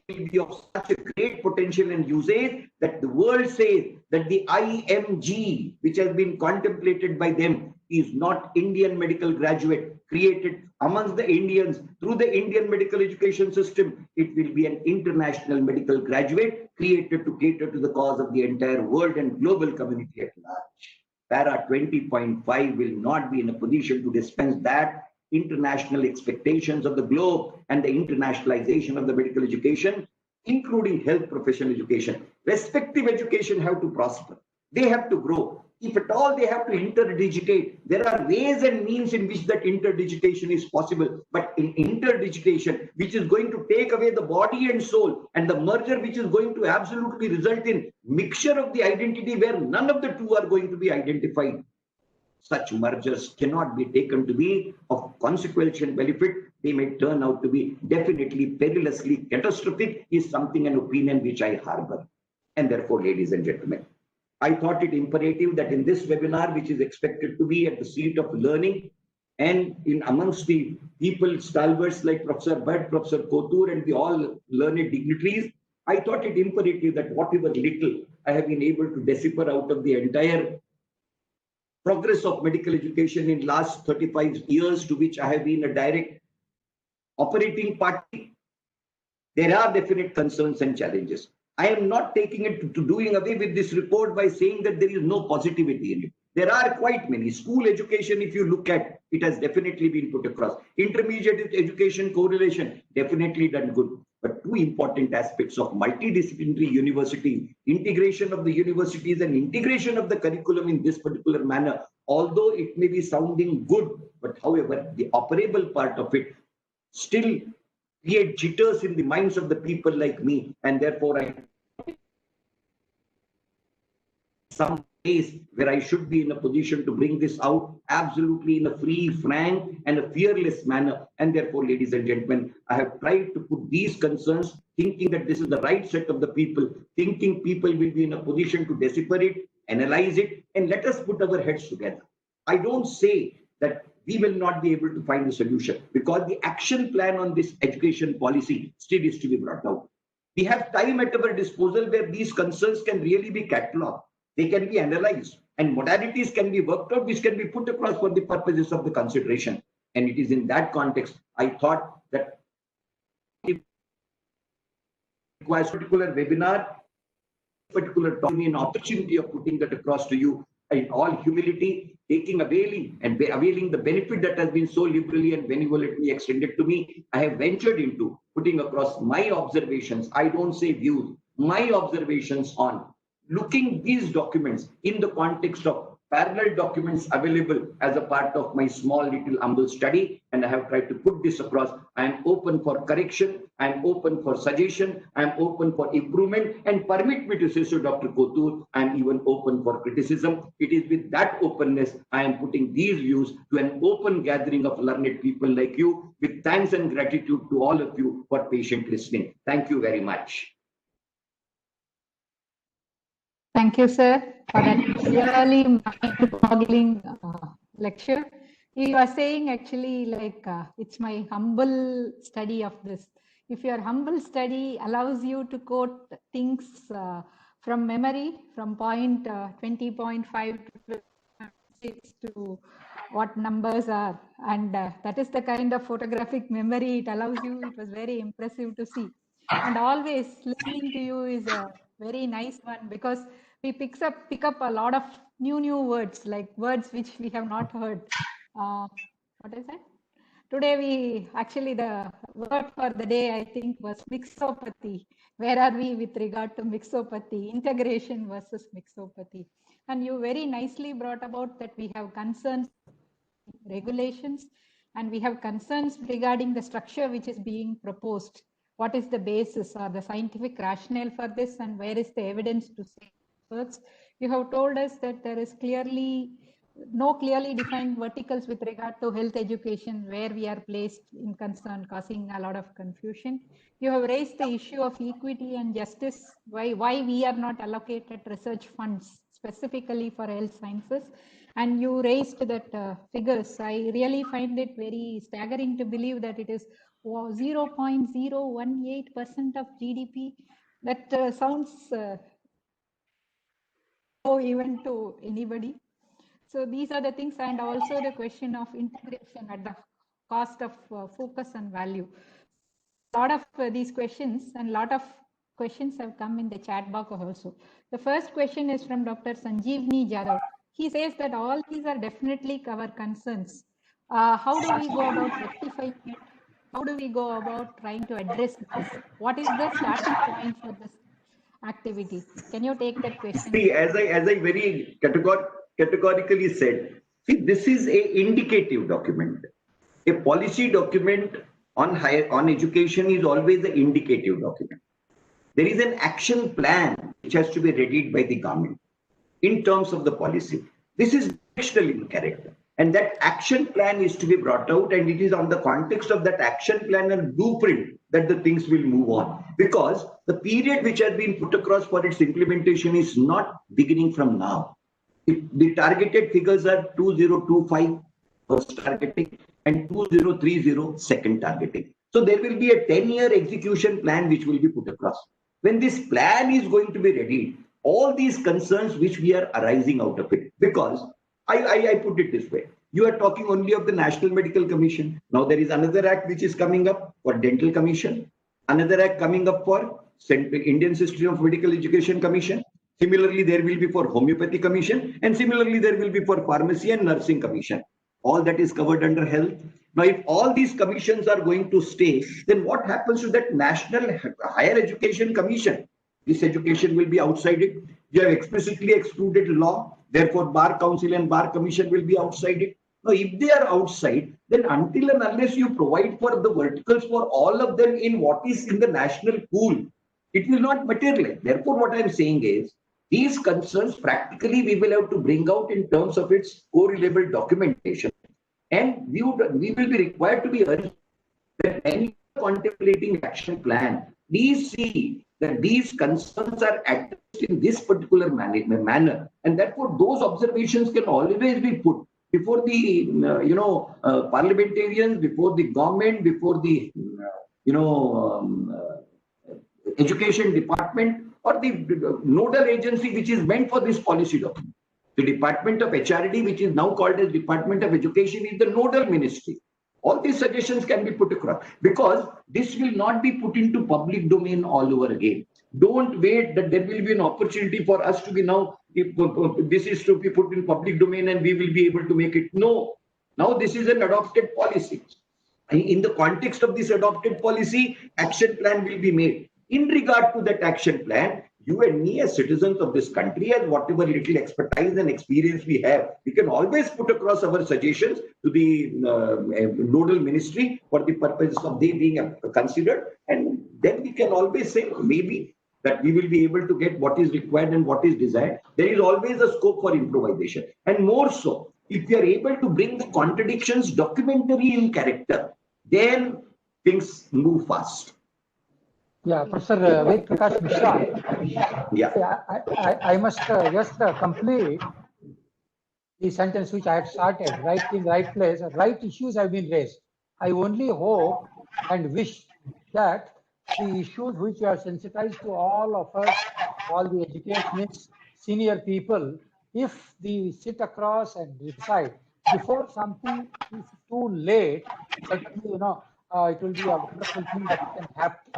will be of such a great potential and usage that the world says that the IMG, which has been contemplated by them, is not Indian medical graduate created amongst the Indians through the Indian medical education system. It will be an international medical graduate created to cater to the cause of the entire world and global community at large. Para 20.5 will not be in a position to dispense that international expectations of the globe and the internationalization of the medical education, including health professional education. Respective education have to prosper. They have to grow. If at all they have to interdigitate, there are ways and means in which that interdigitation is possible. But in interdigitation, which is going to take away the body and soul, and the merger which is going to absolutely result in mixture of the identity where none of the two are going to be identified, such mergers cannot be taken to be of consequential benefit. They may turn out to be definitely perilously catastrophic, is something, an opinion which I harbor. And therefore, ladies and gentlemen, I thought it imperative that in this webinar, which is expected to be at the seat of learning and in amongst the people, stalwarts like Professor Bhatt, Professor Kothur, and the all learned dignitaries, I thought it imperative that whatever little I have been able to decipher out of the entire progress of medical education in last 35 years, to which I have been a direct operating party, there are definite concerns and challenges. I am not taking it to doing away with this report by saying that there is no positivity in it. There are quite many. School education, if you look at, it has definitely been put across. Intermediate education correlation, definitely done good. But two important aspects of multidisciplinary university, integration of the universities and integration of the curriculum in this particular manner, although it may be sounding good, but however, the operable part of it still create jitters in the minds of the people like me, and therefore some place where I should be in a position to bring this out absolutely in a free, frank, and a fearless manner. And therefore, ladies and gentlemen, I have tried to put these concerns, thinking that this is the right set of the people, thinking people will be in a position to decipher it, analyze it, and let us put our heads together. I don't say that we will not be able to find a solution, because the action plan on this education policy still is to be brought out. We have time at our disposal where these concerns can really be catalogued. They can be analyzed, and modalities can be worked out, which can be put across for the purposes of the consideration. And it is in that context, I thought that it requires a particular webinar, particular topic, an opportunity of putting that across to you in all humility, availing the benefit that has been so liberally and benevolently extended to me. I have ventured into putting across my observations. I don't say views, my observations on looking these documents in the context of parallel documents available as a part of my small little humble study, and I have tried to put this across. I am open for correction, I am open for suggestion, I am open for improvement, and permit me to say so, Dr. Kothur, I am even open for criticism. It is with that openness I am putting these views to an open gathering of learned people like you, with thanks and gratitude to all of you for patient listening. Thank you very much. Thank you, sir, for that really mind-boggling lecture. You are saying actually like it's my humble study of this. If your humble study allows you to quote things from memory, from point 20.5 to 6 to what numbers are, and that is the kind of photographic memory it allows you. It was very impressive to see. And always listening to you is a very nice one, because we pick up a lot of new words, like words which we have not heard. What is that? Today the word for the day, I think, was mixopathy. Where are we with regard to mixopathy? Integration versus mixopathy. And you very nicely brought about that we have concerns, regulations, and we have concerns regarding the structure which is being proposed. What is the basis or the scientific rationale for this, and where is the evidence to say it works? You have told us that there is no clearly defined verticals with regard to health education, where we are placed in concern, causing a lot of confusion. You have raised the issue of equity and justice, why we are not allocated research funds specifically for health sciences. And you raised that figures. I really find it very staggering to believe that it is 0.018% of GDP. That sounds low even to anybody. So these are the things, and also the question of integration at the cost of focus and value. A lot of these questions, and a lot of questions have come in the chat box also. The first question is from Dr. Sanjeevni Jadhav. He says that all these are definitely our concerns. How do we go about rectifying it? How do we go about trying to address this? What is the starting point for this activity? Can you take that question? See, as I very categorically said, see, this is a indicative document. A policy document on education is always an indicative document. There is an action plan which has to be readied by the government in terms of the policy. This is directional in character, and that action plan is to be brought out, and it is on the context of that action plan and blueprint that the things will move on, because the period which has been put across for its implementation is not beginning from now. The targeted figures are 2025 first targeting and 2030 second targeting. So there will be a 10-year execution plan which will be put across. When this plan is going to be ready, all these concerns which we are arising out of it, because I put it this way, you are talking only of the National Medical Commission. Now there is another act which is coming up for Dental Commission, another act coming up for Indian System of Medical Education Commission. Similarly, there will be for Homeopathy Commission, and similarly there will be for Pharmacy and Nursing Commission. All that is covered under health. Now, if all these commissions are going to stay, then what happens to that National Higher Education Commission? This education will be outside it. You have explicitly excluded law. Therefore, Bar Council and Bar Commission will be outside it. Now, if they are outside, then until and unless you provide for the verticals for all of them in what is in the national pool, it will not materialize. Therefore, what I am saying is, These concerns practically we will have to bring out in terms of its correlable documentation. And we will be required to be urged that any contemplating action plan, please see that these concerns are addressed in this particular manner. And therefore, those observations can always be put before the, parliamentarians, before the government, before the, education department or the nodal agency which is meant for this policy document. The Department of HRD, which is now called as Department of Education, is the nodal ministry. All these suggestions can be put across because this will not be put into public domain all over again. Don't wait that there will be an opportunity for us to be now, if this is to be put in public domain and we will be able to make it. No, now this is an adopted policy. In the context of this adopted policy, action plan will be made. In regard to that action plan, you and me as citizens of this country, as whatever little expertise and experience we have, we can always put across our suggestions to the nodal ministry for the purpose of they being considered. And then we can always say maybe that we will be able to get what is required and what is desired. There is always a scope for improvisation. And more so, if we are able to bring the contradictions documentary in character, then things move fast. Yeah, Professor Ved Prakash Mishra. Yeah. I must just complete the sentence which I had started. Right thing, right place, right issues have been raised. I only hope and wish that the issues which are sensitized to all of us, all the educationists, senior people, if they sit across and decide before something is too late, certainly, it will be a wonderful thing that can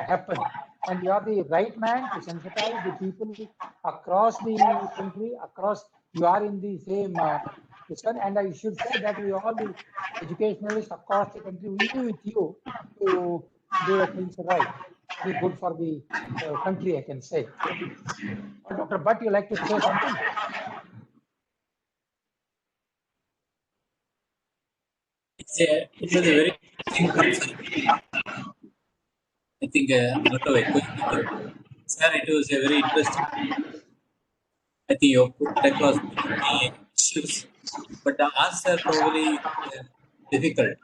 happen. And you are the right man to sensitize the people across the country, you are in the same position. And I should say that we all the educationalists across the country will be with you to do the things right. Be good for the country, I can say. Dr. Bhatt, you like to say something? It was a very interesting concern. I think not of echo. Sir, it was a very interesting. I think you put across many issues, but the answer probably difficult.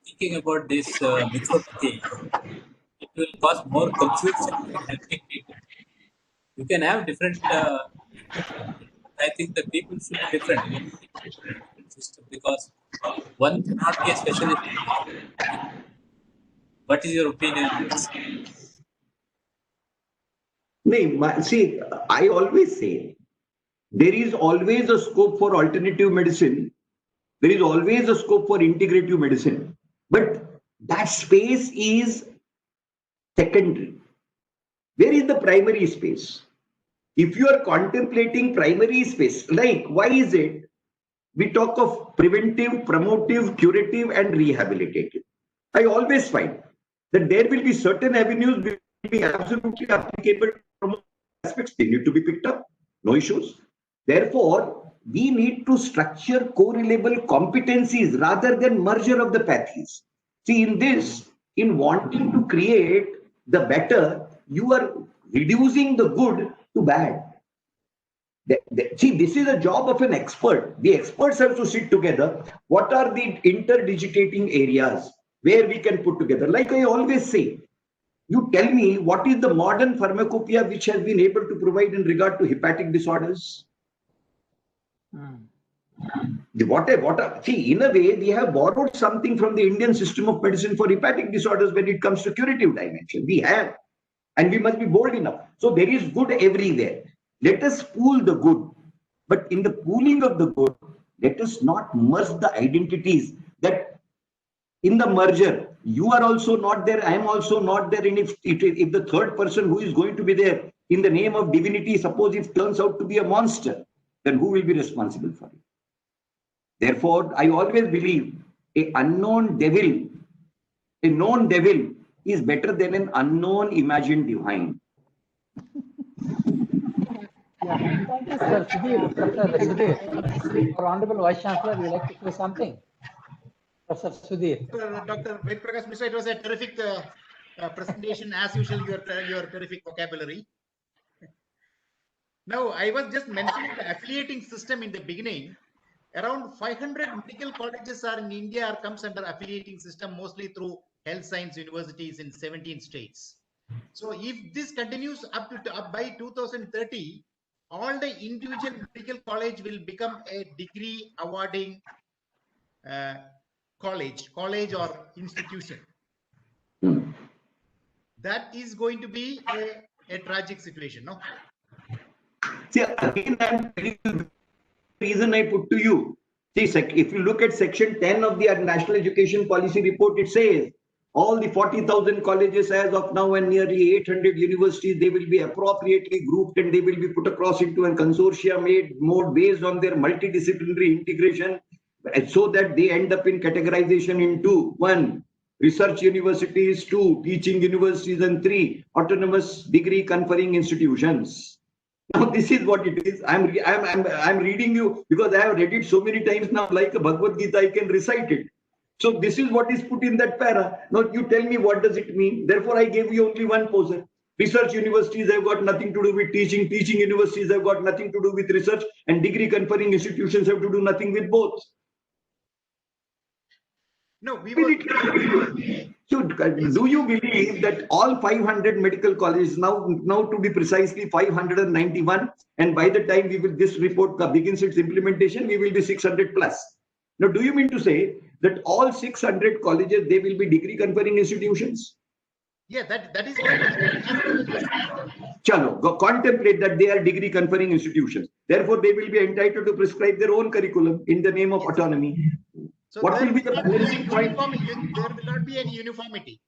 Thinking about this mythopathy, it will cause more confusion than helping people. You can have different. I think the people should be different system because one cannot be a specialist. What is your opinion? See, I always say there is always a scope for alternative medicine. There is always a scope for integrative medicine. But that space is secondary. Where is the primary space? If you are contemplating primary space, like why is it we talk of preventive, promotive, curative, and rehabilitative? I always find that there will be certain avenues will be absolutely applicable to promote aspects. They need to be picked up, no issues. Therefore, we need to structure correlable competencies rather than merger of the pathies. See, in this, in wanting to create the better, you are reducing the good to bad. See, this is a job of an expert. The experts have to sit together. What are the interdigitating areas where we can put together? Like I always say, you tell me what is the modern pharmacopoeia which has been able to provide in regard to hepatic disorders? See, in a way, we have borrowed something from the Indian system of medicine for hepatic disorders when it comes to curative dimension. We have, and we must be bold enough. So there is good everywhere. Let us pool the good. But in the pooling of the good, let us not merge the identities that in the merger, you are also not there, I am also not there. And if the third person who is going to be there in the name of divinity, suppose it turns out to be a monster, then who will be responsible for it? Therefore, I always believe a known devil is better than an unknown imagined divine. Yeah, thank you, sir. Sudhir, our Honorable Vice Chancellor, would you like to say something? Professor Sudhir. Dr. Ved Prakash Mishra, it was a terrific presentation. As usual, your terrific vocabulary. Now, I was just mentioning the affiliating system in the beginning. Around 500 medical colleges are in India comes under affiliating system, mostly through health science universities in 17 states. So if this continues up by 2030, all the individual medical college will become a degree awarding college or institution. That is going to be a tragic situation, no? See, again, I'm telling you the reason I put to you. See, if you look at section 10 of the National Education Policy Report, it says all the 40,000 colleges as of now and nearly 800 universities, they will be appropriately grouped and they will be put across into a consortia mode based on their multidisciplinary integration, so that they end up in categorization into 1, research universities, 2, teaching universities, and 3, autonomous degree conferring institutions. Now this is what it is. I'm reading you because I have read it so many times now, like a Bhagavad Gita, I can recite it. So this is what is put in that para. Now you tell me what does it mean. Therefore, I gave you only one portion. Research universities have got nothing to do with teaching. Teaching universities have got nothing to do with research, and degree conferring institutions have to do nothing with both. No, we will. So, do you believe that all 500 medical colleges, now to be precisely 591, and by the time this report begins its implementation, we will be 600 plus. Now, do you mean to say that all 600 colleges, they will be degree conferring institutions? Yeah, that is what. Chalo, contemplate that they are degree conferring institutions. Therefore, they will be entitled to prescribe their own curriculum in the name of autonomy. So what will be the balancing point? There will not be any uniformity.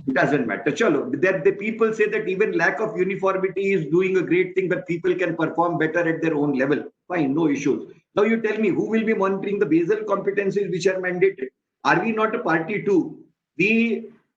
It doesn't matter. Chalo, the people say that even lack of uniformity is doing a great thing, but people can perform better at their own level. Fine, no issues. Now you tell me, who will be monitoring the basal competencies which are mandated? Are we not a party to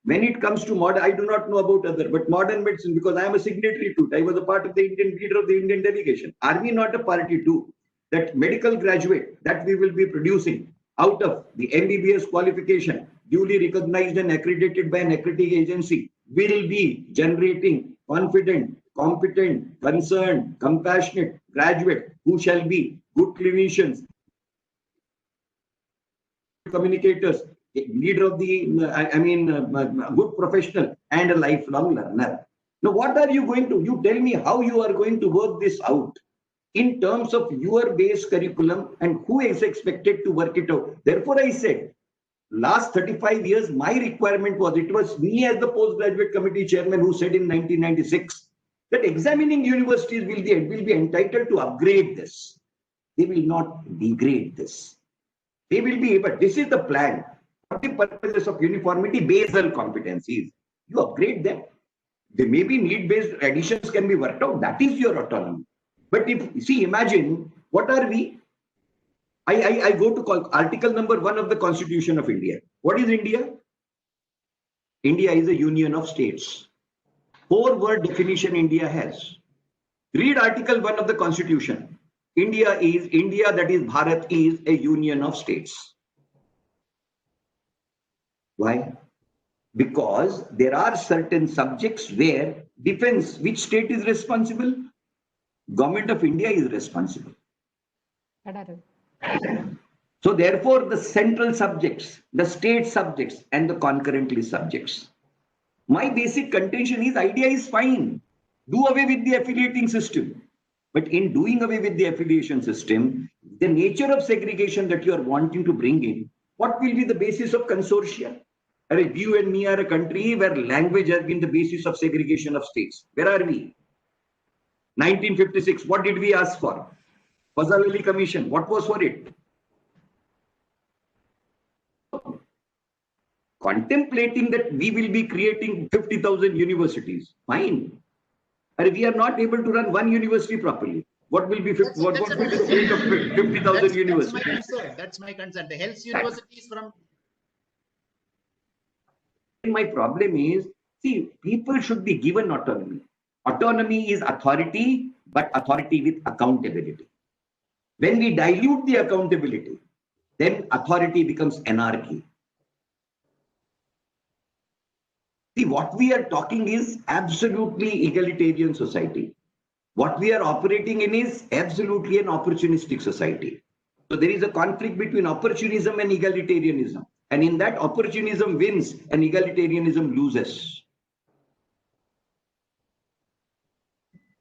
when it comes to modern, I do not know about other, but modern medicine, because I am a signatory to it. I was a part of the Indian leader of the Indian delegation. Are we not a party to that medical graduate that we will be producing out of the MBBS qualification, duly recognized and accredited by an accrediting agency, will be generating confident, competent, concerned, compassionate graduate who shall be good clinicians, communicators, leader of the, good professional and a lifelong learner. Now, what are you going to, you tell me how you are going to work this out in terms of your base curriculum and who is expected to work it out. Therefore, I said, last 35 years, my requirement was, it was me as the postgraduate committee chairman who said in 1996 that examining universities will be entitled to upgrade this. They will not degrade this. They will be able, this is the plan. For the purposes of uniformity, basal competencies, you upgrade them. They may be need-based additions can be worked out. That is your autonomy. But if, see, imagine, what are we? I go to article number 1 of the Constitution of India. What is India? India is a union of states. 4-word definition India has. Read article 1 of the Constitution. India, that is Bharat, is a union of states. Why? Because there are certain subjects where defense, which state is responsible? Government of India is responsible. So therefore, the central subjects, the state subjects, and the concurrently subjects. My basic contention is, idea is fine. Do away with the affiliating system. But in doing away with the affiliation system, the nature of segregation that you are wanting to bring in, what will be the basis of consortia? You and me are a country where language has been the basis of segregation of states. Where are we? 1956, what did we ask for? Fazal Ali Commission, what was for it? Contemplating that we will be creating 50,000 universities, fine. And we are not able to run one university properly. What will be 50,000 universities? That's my concern. The health universities from. My problem is, see, people should be given autonomy. Autonomy is authority, but authority with accountability. When we dilute the accountability, then authority becomes anarchy. See, what we are talking is absolutely egalitarian society. What we are operating in is absolutely an opportunistic society. So there is a conflict between opportunism and egalitarianism. And in that, opportunism wins and egalitarianism loses.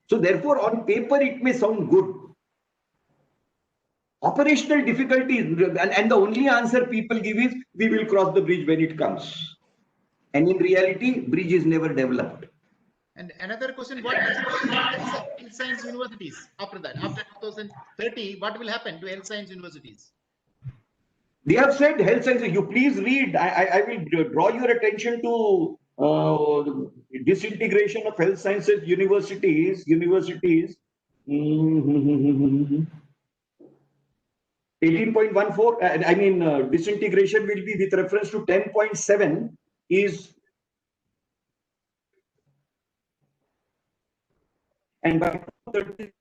So therefore, on paper, it may sound good. Operational difficulties, and the only answer people give is, we will cross the bridge when it comes. And in reality, bridge is never developed. And another question, what health science universities after that? After 2030, what will happen to health science universities? They have said health sciences. You please read. I will draw your attention to disintegration of health sciences universities. 18.14. I mean, disintegration will be with reference to 10.7 is. And by 30,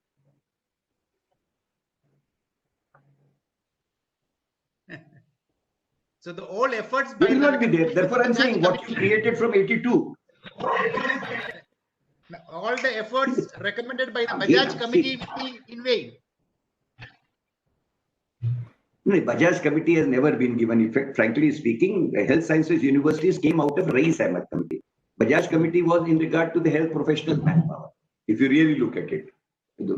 so the all efforts will not be there. Therefore, I'm saying what you created from 82. All the efforts recommended by the Bajaj committee will be in vain. No, Bajaj committee has never been given effect. Frankly speaking, health sciences universities came out of Rais Ahmed committee. Bajaj committee was in regard to the health professional manpower. If you really look at it, the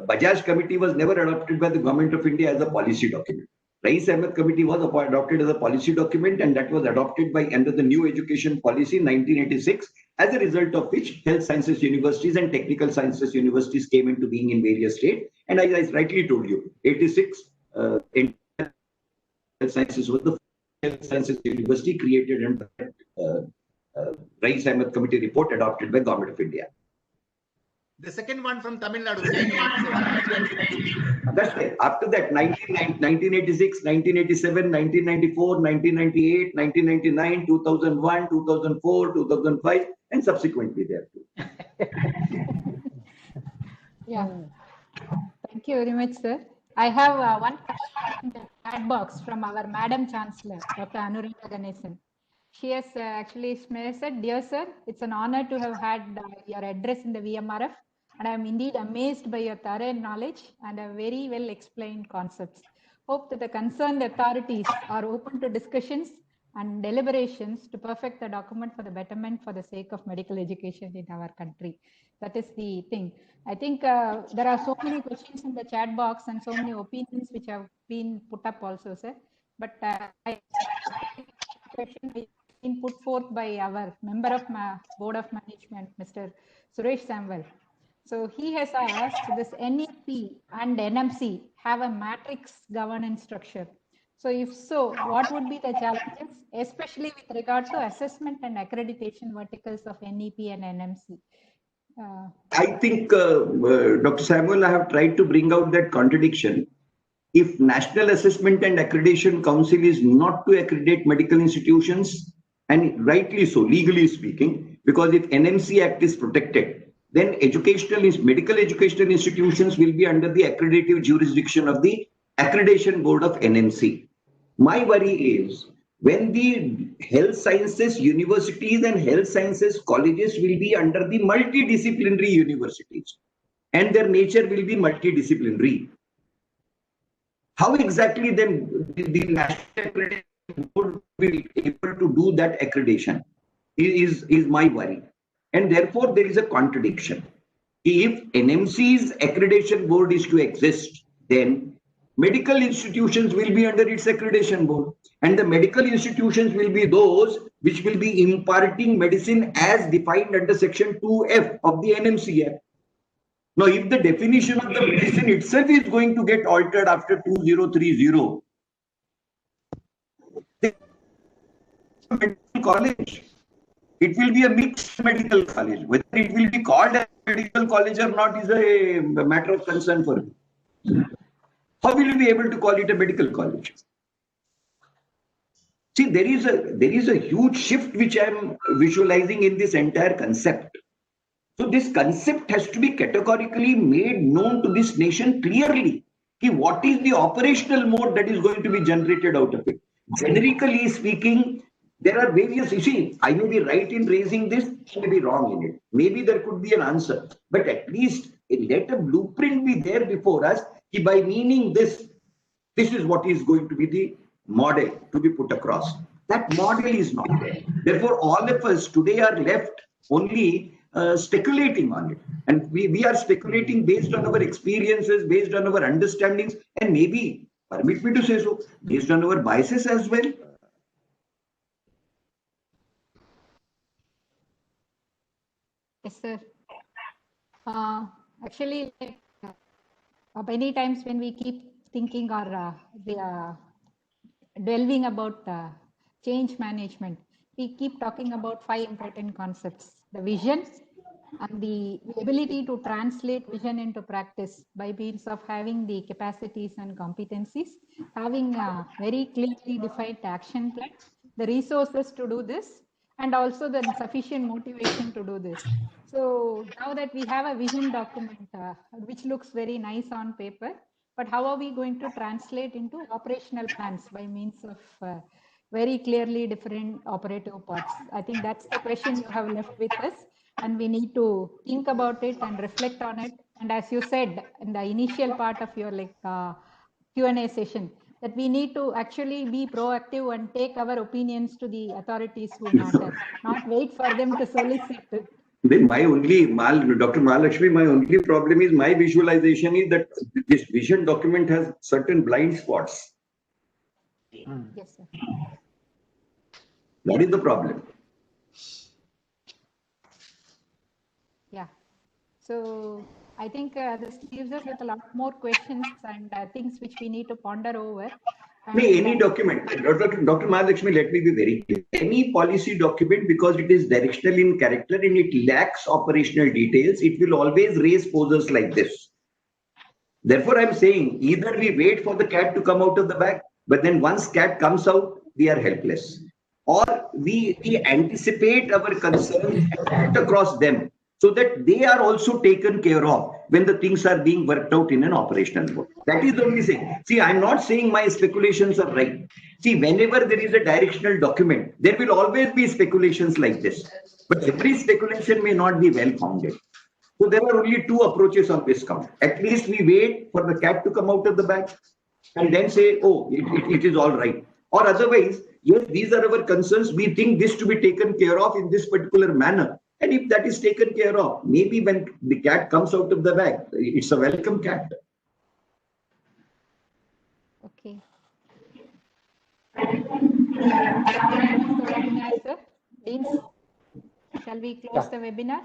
Bajaj committee was never adopted by the government of India as a policy document. Rais Ahmed committee was adopted as a policy document, and that was adopted by under the new education policy in 1986, as a result of which health sciences universities and technical sciences universities came into being in various states. And as I rightly told you, 86 in health sciences was the health sciences university created under Rais Ahmed committee report adopted by government of India. The second one from Tamil Nadu. 1987. That's right. After that, 1986, 1987, 1994, 1998, 1999, 2001, 2004, 2005, and subsequently there too. Yeah. Thank you very much, sir. I have one question in the chat box from our Madam Chancellor, Dr. Anuradha Ganesan. She has actually said, "Dear sir, it's an honor to have had your address in the VMRF, and I am indeed amazed by your thorough knowledge and a very well explained concepts. Hope that the concerned authorities are open to discussions and deliberations to perfect the document for the betterment for the sake of medical education in our country." That is the thing. I think there are so many questions in the chat box and so many opinions which have been put up also, sir. But question been put forth by our member of my board of management, Mr. Suresh Samwal. So he has asked, this NEP and NMC have a matrix governance structure. So if so, what would be the challenges, especially with regard to assessment and accreditation verticals of NEP and NMC? I think, Dr. Samuel, I have tried to bring out that contradiction. If National Assessment and Accreditation Council is not to accredit medical institutions, and rightly so, legally speaking, because if NMC Act is protected, then medical educational institutions will be under the accredited jurisdiction of the Accreditation Board of NMC. My worry is when the health sciences universities and health sciences colleges will be under the multidisciplinary universities, and their nature will be multidisciplinary. How exactly then the National Accreditation Board will be able to do that accreditation is my worry. And therefore, there is a contradiction. If NMC's accreditation board is to exist, then medical institutions will be under its accreditation board. And the medical institutions will be those which will be imparting medicine as defined under Section 2F of the NMC Act. Now, if the definition of the medicine itself is going to get altered after 2030, the medical college, it will be a mixed medical college. Whether it will be called a medical college or not is a matter of concern for me. How will you be able to call it a medical college? See, there is a huge shift which I am visualizing in this entire concept. So this concept has to be categorically made known to this nation clearly. What is the operational mode that is going to be generated out of it? Generically speaking, there are various, you see, I may be right in raising this, I may be wrong in it. Maybe there could be an answer, but at least let a blueprint be there before us. By meaning this is what is going to be the model to be put across. That model is not there. Therefore, all of us today are left only speculating on it. And we are speculating based on our experiences, based on our understandings, and maybe, permit me to say so, based on our biases as well. Yes, sir. Actually, many times when we keep thinking or delving about change management, we keep talking about 5 important concepts: the vision and the ability to translate vision into practice by means of having the capacities and competencies, having a very clearly defined action plan, the resources to do this, and also the sufficient motivation to do this. So now that we have a vision document, which looks very nice on paper, but how are we going to translate into operational plans by means of very clearly different operative parts? I think that's the question you have left with us, and we need to think about it and reflect on it. And as you said in the initial part of your Q&A session, that we need to actually be proactive and take our opinions to the authorities who matter, not wait for them to solicit it. Then Dr. Mahalakshmi, my only problem is my visualization is that this vision document has certain blind spots. Yes, sir. That is the problem. Yeah. So I think this leaves us with a lot more questions and things which we need to ponder over. Any document, Dr. Mahalakshmi, let me be very clear. Any policy document, because it is directional in character and it lacks operational details, it will always raise poses like this. Therefore, I'm saying either we wait for the cat to come out of the bag, but then once cat comes out, we are helpless. Or we anticipate our concerns across them so that they are also taken care of when the things are being worked out in an operational mode. That is the only thing. See, I'm not saying my speculations are right. See, whenever there is a directional document, there will always be speculations like this. But every speculation may not be well-founded. So there are only 2 approaches on this count. At least we wait for the cat to come out of the bag and then say, oh, it is all right. Or otherwise, yes, these are our concerns. We think this to be taken care of in this particular manner. And if that is taken care of, maybe when the cat comes out of the bag, it's a welcome cat. Okay. Webinar, sir. Dean, shall we close the webinar?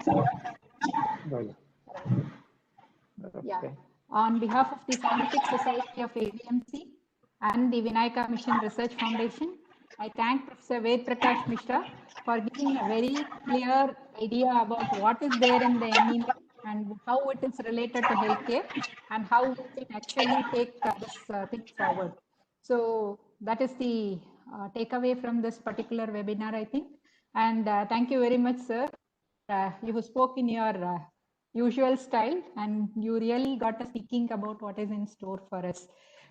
Yeah. On behalf of the Scientific Society of AVMC and the Vinayaka Mission Research Foundation, I thank Professor Ved Prakash Mishra for giving a very clear idea about what is there in the MEM and how it is related to healthcare and how we can actually take this thing forward. So that is the takeaway from this particular webinar, I think. And thank you very much, sir. You spoke in your usual style and you really got us thinking about what is in store for us,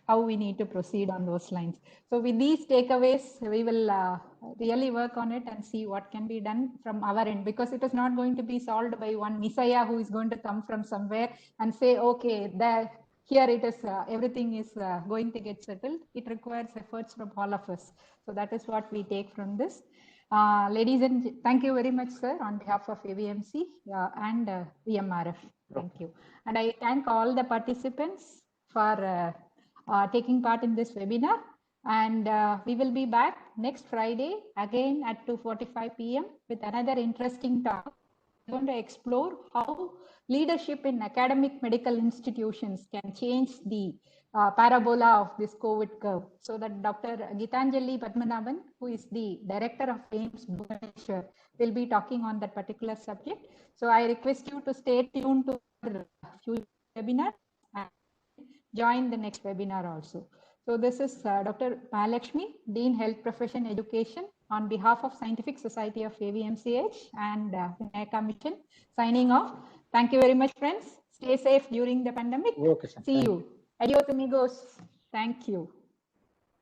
how we need to proceed on those lines. So with these takeaways, we will really work on it and see what can be done from our end, because it is not going to be solved by one messiah who is going to come from somewhere and say, okay, here it is, everything is going to get settled. It requires efforts from all of us. So that is what we take from this. Ladies and thank you very much, sir, on behalf of AVMC and VMRF. Thank you. And I thank all the participants for taking part in this webinar. And we will be back next Friday again at 2:45 p.m. with another interesting talk. We're going to explore how leadership in academic medical institutions can change the parabola of this COVID curve. So that Dr. Gitanjali Padmanabhan, who is the director of AIIMS Bhubaneswar, will be talking on that particular subject. So I request you to stay tuned to our future webinar and join the next webinar also. So this is Dr. Mahalakshmi, Dean Health Profession Education, on behalf of Scientific Society of AVMCH and Vinayaka Mission, signing off. Thank you very much, friends. Stay safe during the pandemic. Okay, sir. See you. Adios, amigos. Thank you.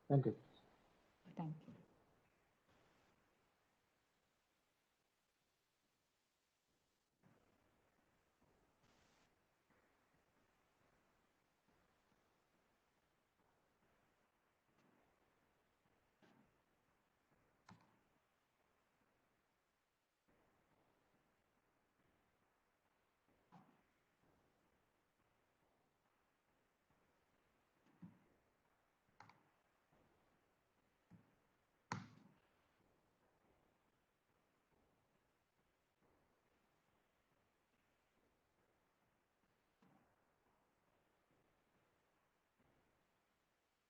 Thank you.